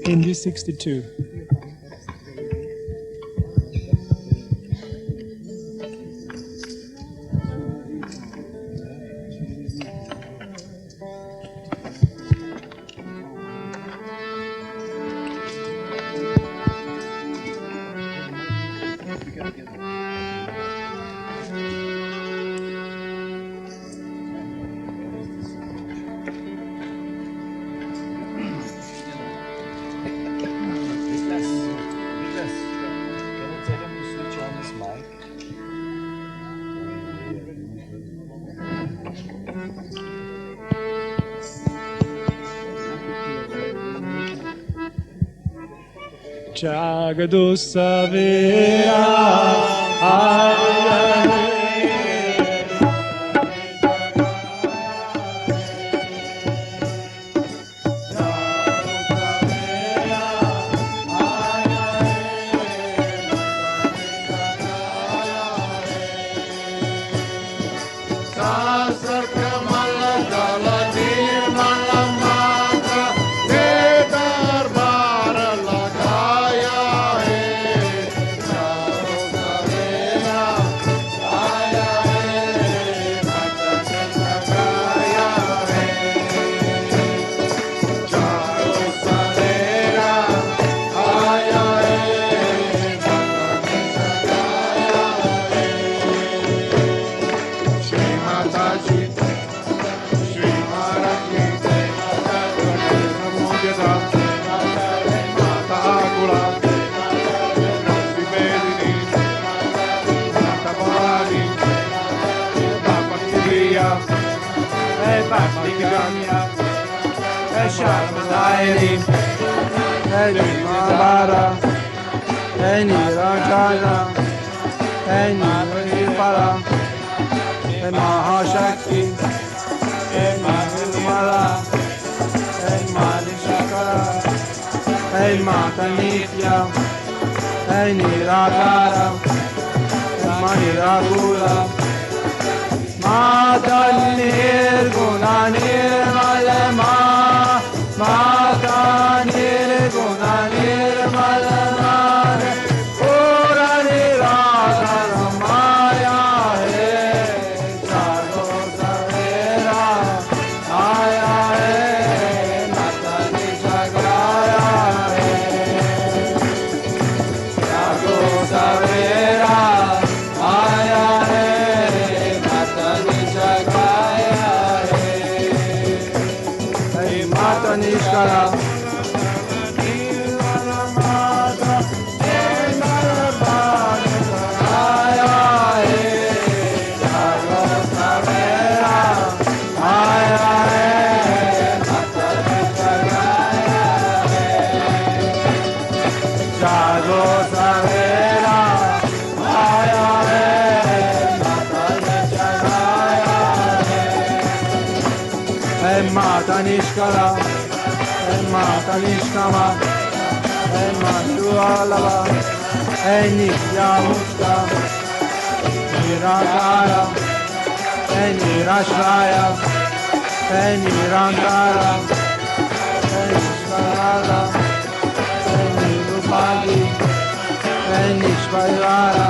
Hindi 62. Jagadu Savera Nirmala, Nirajana, Nirmala, Mahashakti, Nirmala, Malishakara, Mata Nitya, Nirakara, Maniragula, Mata Nirguna Nirmala, Mata Nirguna Nirmala, Pura Nirakara Maya He, Jago Savera, Aya He, Mataji Jagaya He, Jago Savera, Aya He, Mataji Jagaya Mata Nishkala, Mata Nishkama, Mandualava, Nitya Mukta, Nirakara, Nirashraya, Nirankara, Nishvarala, Nirupadi, Nishvayara,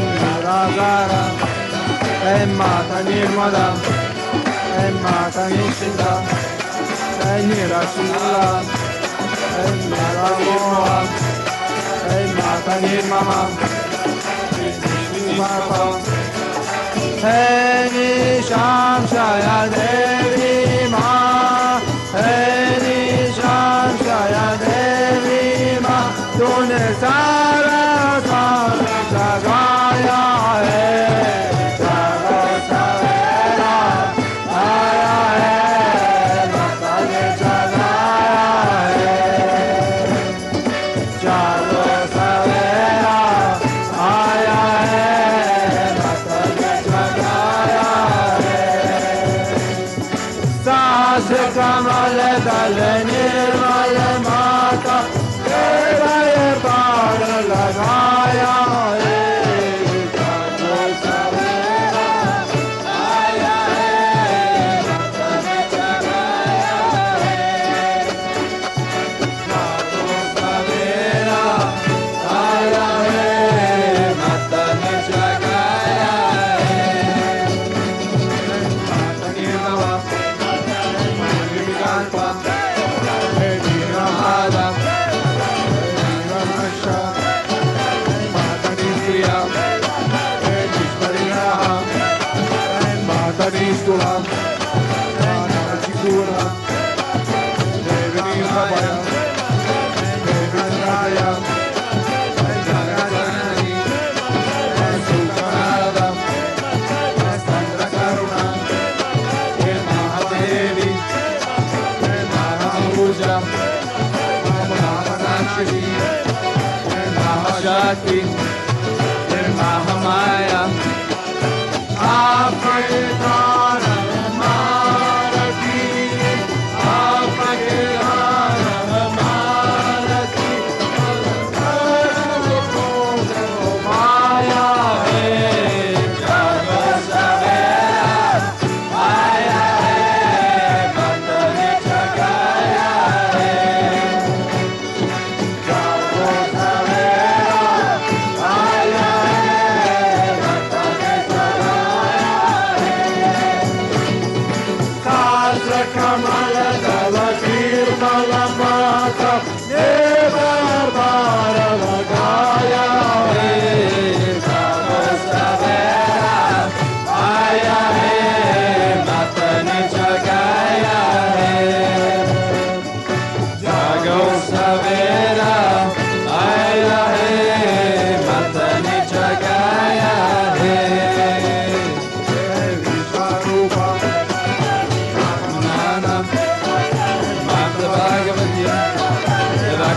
Niragara, Mata Nirmala, Mata Nishita, Nirashila, Niramoha, Mata Nirmama, Nishvipapa, Nisham Shaya Devi Ma, Nisham Shaya Devi Ma, Tune Sara Sagaya Kamala Nirmala Mata Deva Par Lagaya Tula, Chikura, Devi Kabaya, Devanaya, Jagadani, Sukarada, Sandra Karuna, Mahadevi, Mahapuja, Mahasanshri, Mahashakti, Mahamaya, Africa.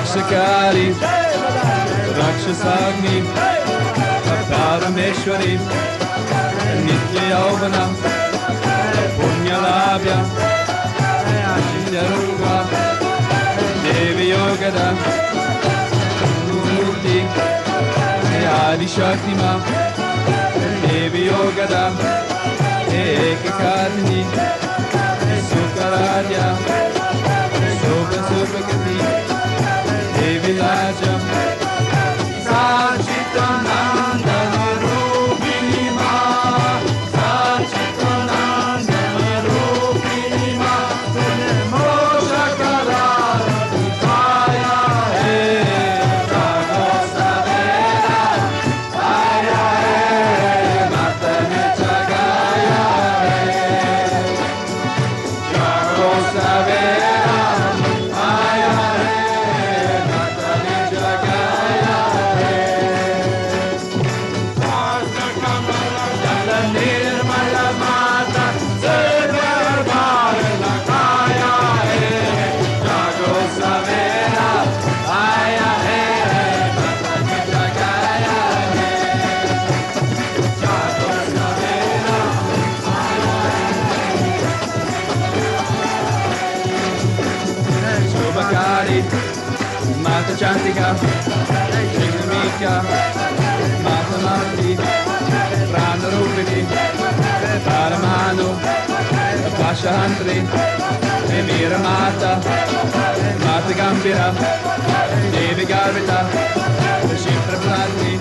Rakshakari, Rakshasagni, Parameshwari, Nitya Yauvana, Punyalabhya, Ashinjaruga, Devi Yogada, Murti, Adi Shaktima, Devi Yogada, Ekakadni, Sukaradya, Supakati, Vilaja Sachitananda Rupini Ma Sachitananda Rupini Ma Mosha Karara Vipaya He Rago Savera Aya He Matane Chagaya Chantika, Shrimika, Matamati, Pranarupini, Paramanu, Pashahantri, Emira Mata, Mata Gambira, Devi Garbita, Shifra Planti,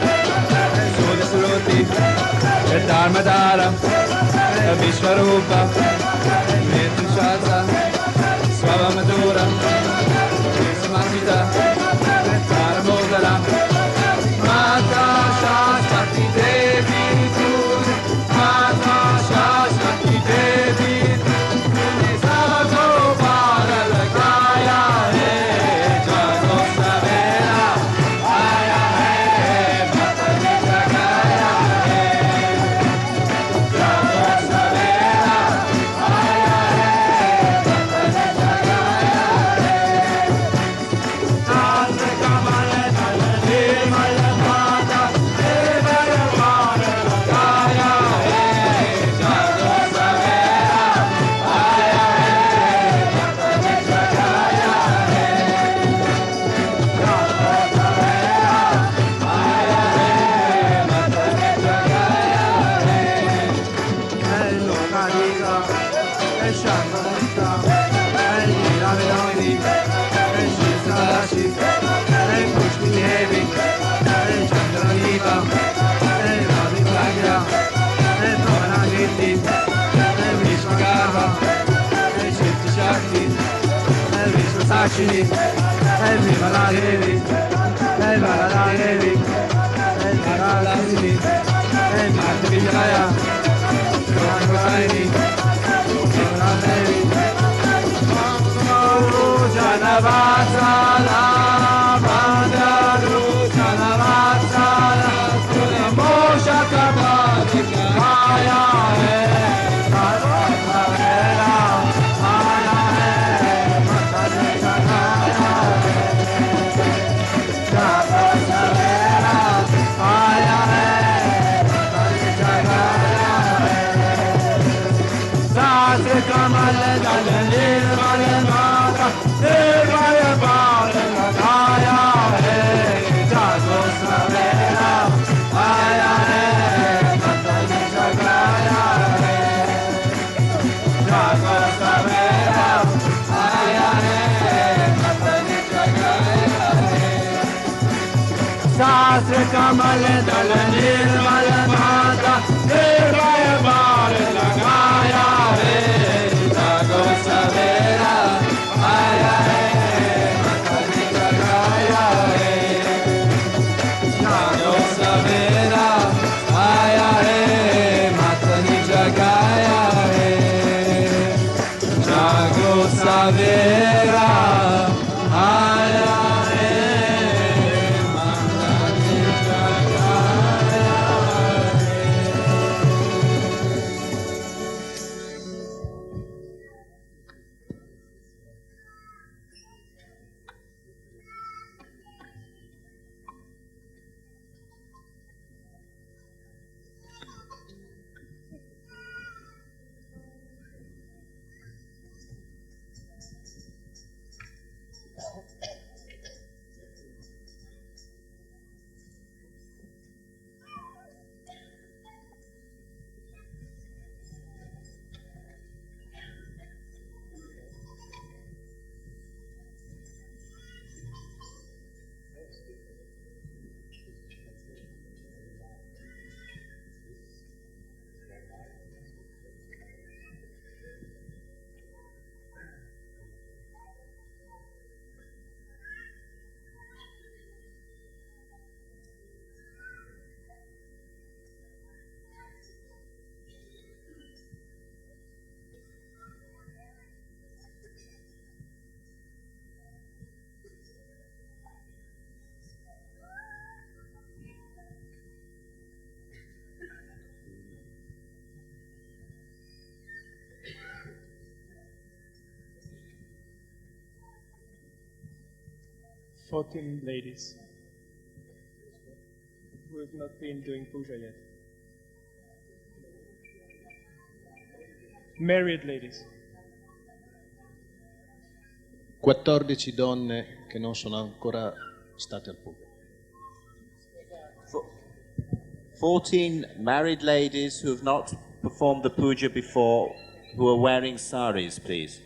Sudha Suruti, Dharmadara, Vishwarupa, Netushasa, Swavamadura, Samatita, Paramodara, Mata Shastati Devi Puri, Mata Shastati Devi Puri, Sahaja Yoga Lagaya Hai, Jago Savera, Aya Hai, Mataji Jagaya Hai, Jago Savera, Aya Hai, Mataji Jagaya Hai, Natra Kamala Nala Nirmala Mata, Devaya Vana Lagaya Hai, Jago Savera, Aya Hai, Mataji Jagaya Hai, Jago Savera, Aya Hai, Mataji Jagaya Hai, Hai Lokadika, Hai Shankarita, Hai Ravidamini, Hai Shri Sadashi, Hai Pushmi Devi, Hai Chandranita, Hai Radhikaya, Hai Pavanagiti, Hai Vishwagarbha, Hai Shakti Shakti, Hai Vishwasakshini, Hai Nirmala Devi, Hai Varada Devi, Hai Varalakshmi, Hai Bhakti Vijaya, Rangvayani, Varada Devi, Janavatsala, Mandaru Janavatsala, Mosha Kabadika, Maya Hai, Sarvara, Maya Hai, Mataji Jagaya Hai, Jago Savera, Maya Hai, Mataji Jagaya Hai, Sahastra Kamala Dala Nirmala Mata, Devaya Vana Lagaya Hai, Jago Savera, Aya Hai, Mataji Jagaya Hai, Jago Savera, Aya Hai, Mataji Jagaya Hai, Sahastra Kamala Dala Nirmala Mata, Devaya Vana Lagaya Hai, Jago Savera, Aya Hai, Mataji Jagaya Hai, Jago Savera, Aya Hai, Mataji Jagaya Hai, Jago Savera, Aya Hai, Mataji Jagaya Fourteen ladies who have not been doing puja yet. Married ladies. 14 donne che non sono ancora start your puja. 14 married ladies who have not performed the puja before, who are wearing saris, please.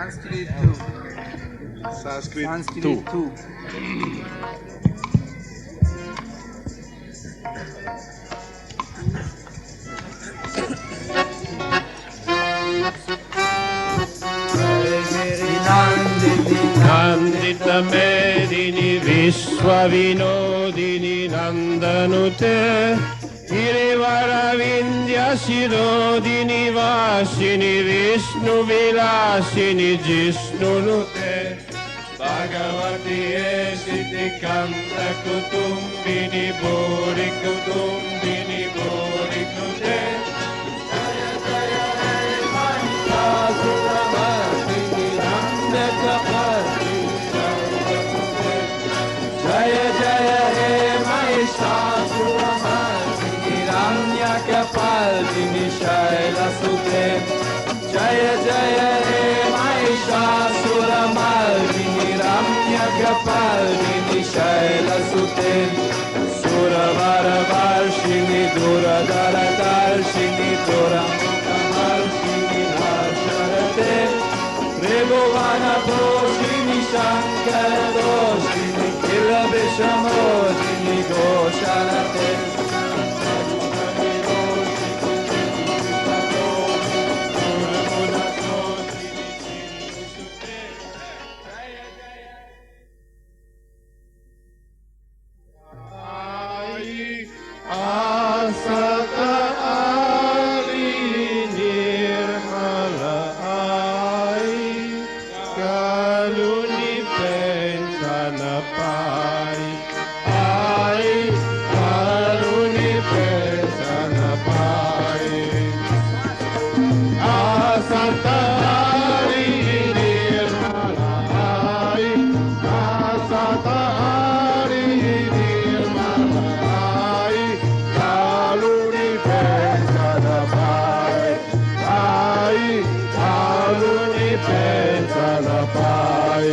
Sanskrit 2. Sanskrit 2. Nandita Medini Vishwa Vinodini Nandanute Girivara Vindhya Sirodini Vasini Vishnu Vilasini Jisnunute Bhagavati Siddhi Kanta Kutumbini Bori Kutumbini Bori Kute Jaya Jaya He Mahishasuramardini Ramyakapardini Ramyakute Jaya Jaya He Mahishasuramardini Ramyakapardini Shailasute Jaya Jaya He Mahishasuramardini Ramyakapardini Shailasute Suravaravarshini Duradaradarshini Duramukhamarshini Harsharate Tribhuvana Poshini Shankara Doshini Kilabhishamodini Goshanate Asata Ali Nirmala Ai Kaluni Pensana Pai Ai Kaluni Pensana Pai Asata Ali Nirmala Ai Asata Ali Nirmala Ai Kaluni Pensana Pai Ai Kaluni Pensana Pai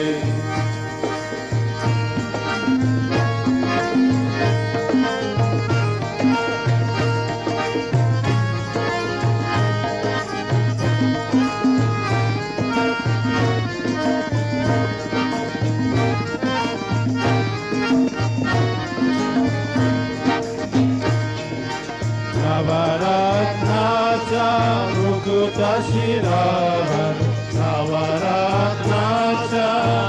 Navaratnacha Mukuta Shiravar Navaratnacha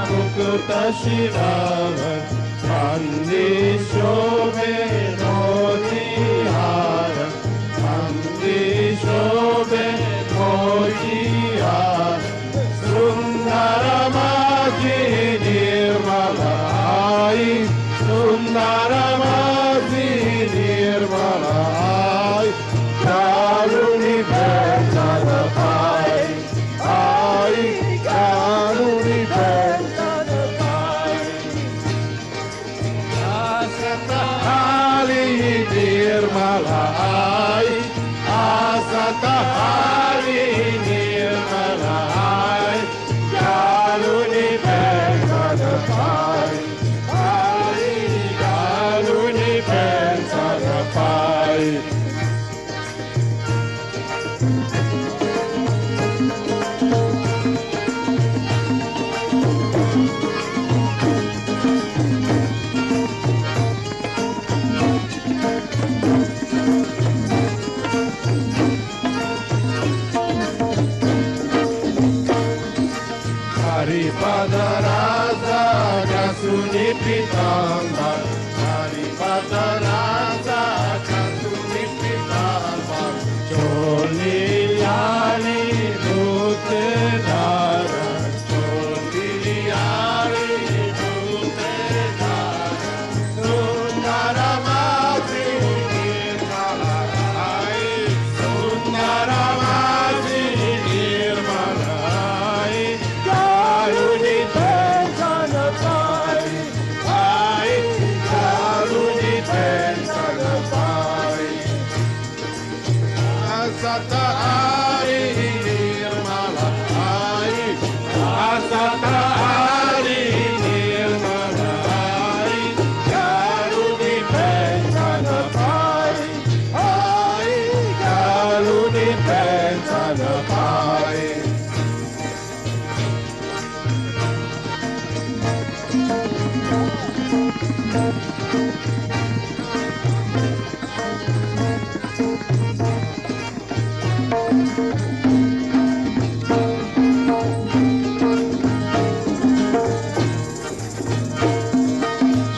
Mukuta Shiravar Pandi Shobhe Motihara Pandi Shobhe Motihara Sundaramaji Nirmala Ai Sundaramaji Nirmala Ai Kaluni Pensana Pai Ai Kaluni Pensana Pai Asata Ali Nirmala Ai Asata Ali Nirmala Ai Kaluni Pensana Pai Ai Kaluni Pensana Pai Haripada Raza Kasuni Pitamba Haripada Raza Kasuni Pitamba Choli Yali Dute Dara Choli Yali Dute Dara Sundaramati Nirmala Ai Sundaramati Nirmala Ai Kaluni Pensana Pai Ai Kaluni Pensana Pai Asata Ari Nirmala Ai Asata Ari Nirmala Ai Kaluni Pensana Pai Ai Kaluni Pensana Pai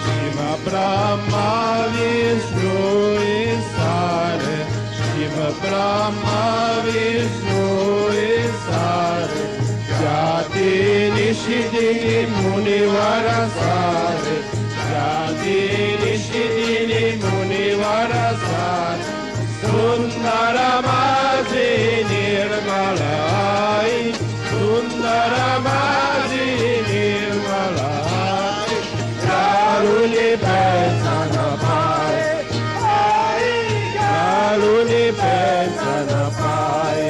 Shiva Brahma Vishnu Isare Shiva Brahma Vishnu Isare Jati Nishidini Munivarasare Jati Nishidini Munivarasare Sundaramaji Nirmalai Sundaramaji Nirmalai Karuni Pesana Pai Karuni Pesana Pai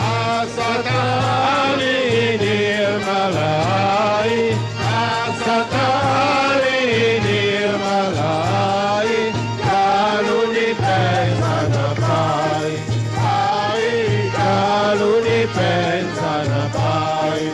Asatari Nirmalai Asatari Nirmalai Karuni Pesana Pai Karuni Pesana Pai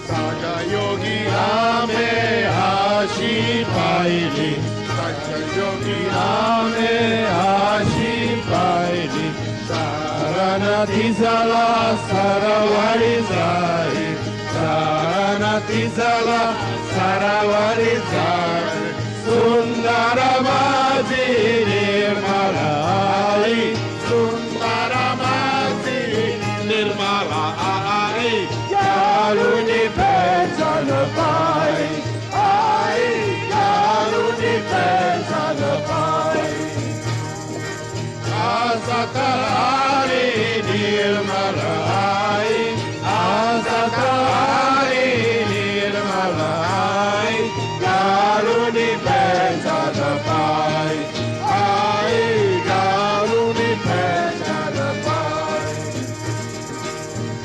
Sahaja Yogi Ame Ashi Paili Sahaja Yogi Ame Ashi Paili Saranati Sala Saravari Sai Saranati Sala Saravari Sai Sundaramaji Nirmalai Sundaramaji Nirmalai Karuni Pesana Pai Karuni Pesana Pai Asatari Nirmalai Asatari Nirmalai Karuni Pesana Pai Karuni Pesana Pai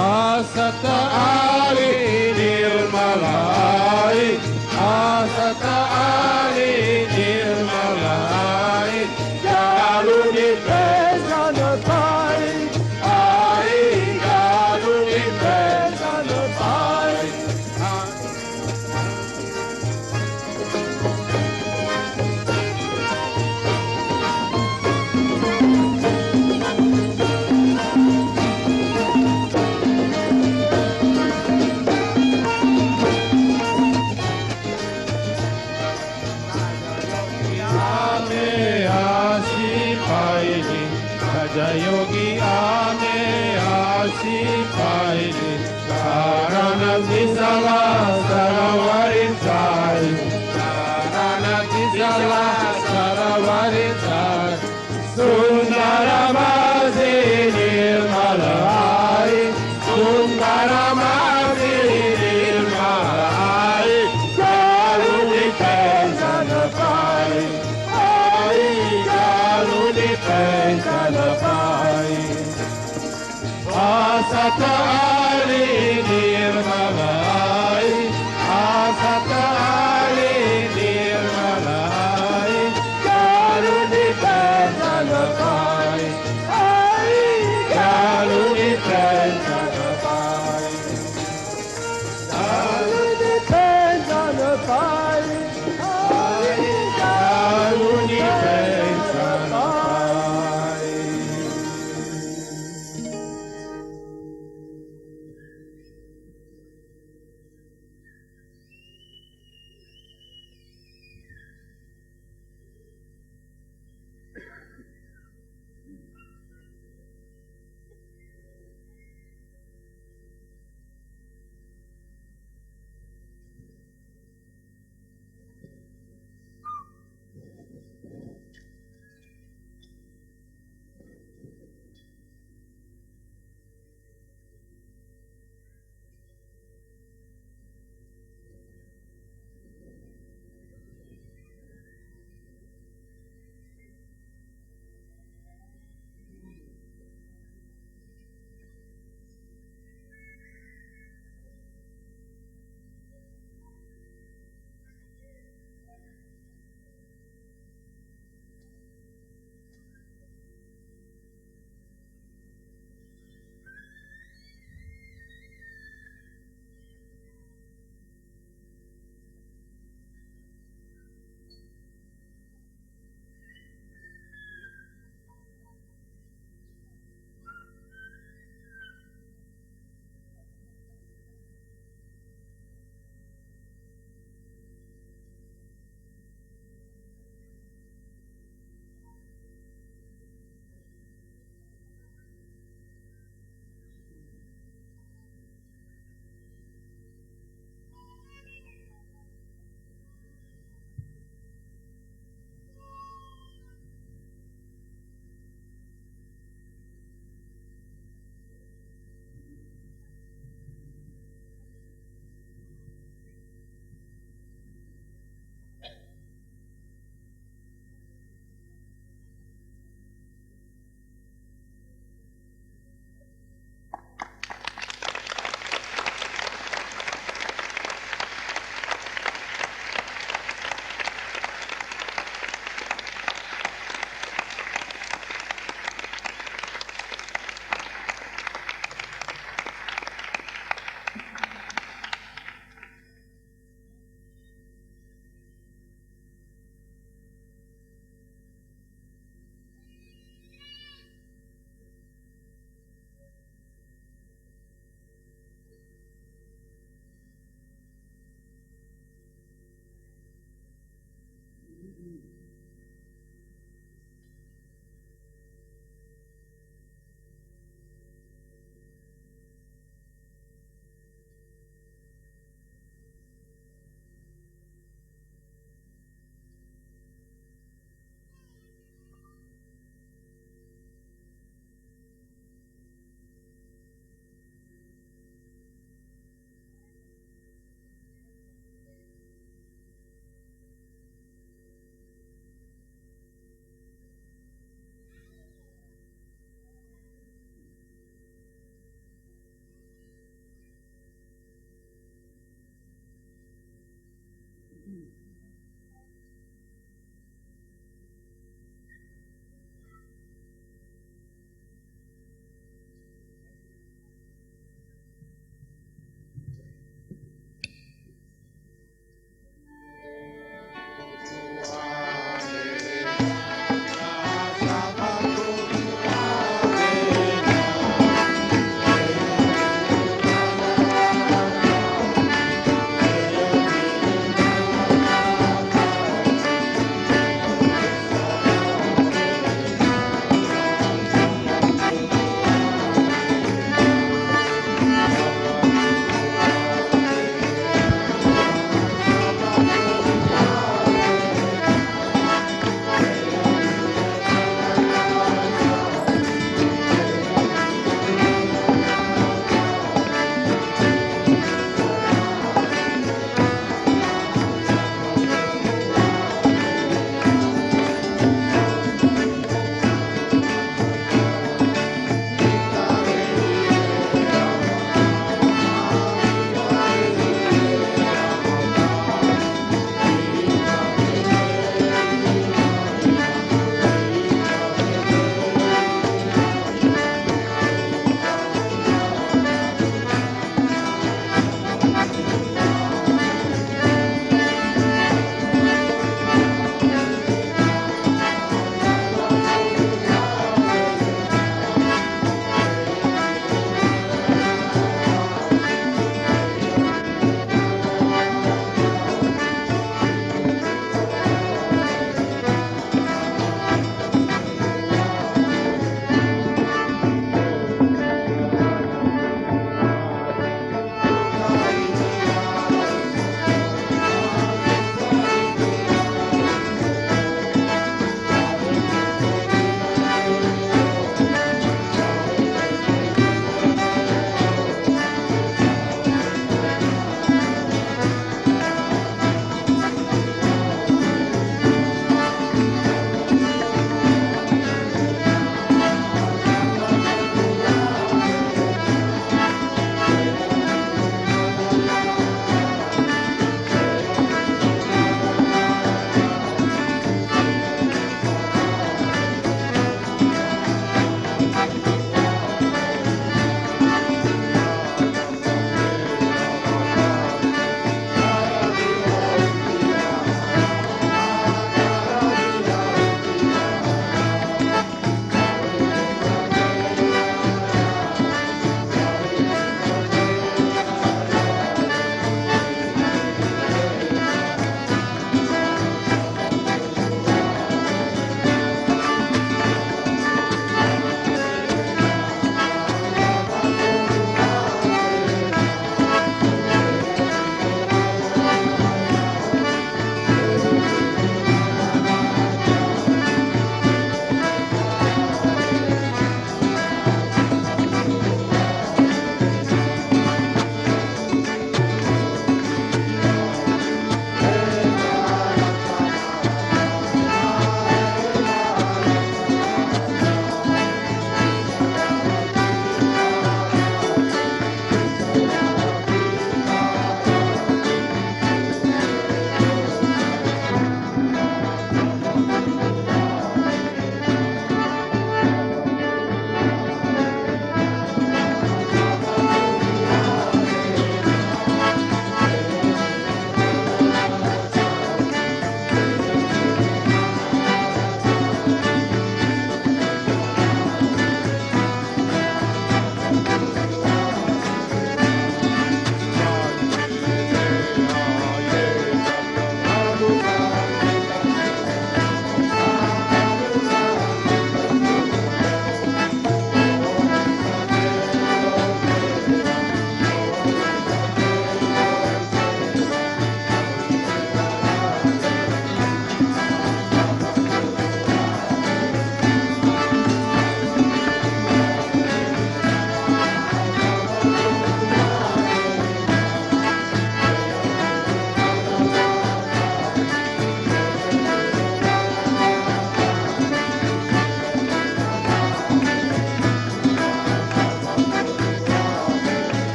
Asata Ali Nirmalai Asata Ali Nirmalai Karuni Pesana Pai Karuni Pesana Pai Ame Ashi Paili Sahaja Yogi Ame Ashi Paili Sarana Tisala Saravari Sai Sarana Tisala Saravari Sai Sundaramaji Nirmalai Sundaramaji Nirmalai Karuni Pesana Pai Karuni Pesana Pai Asata Ali Nirmalai Asata Ali Nirmalai Karuni Pesana Pai Karuni Pesana Pai Karuni Pesana Pai Karuni Pesana Pai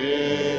Devi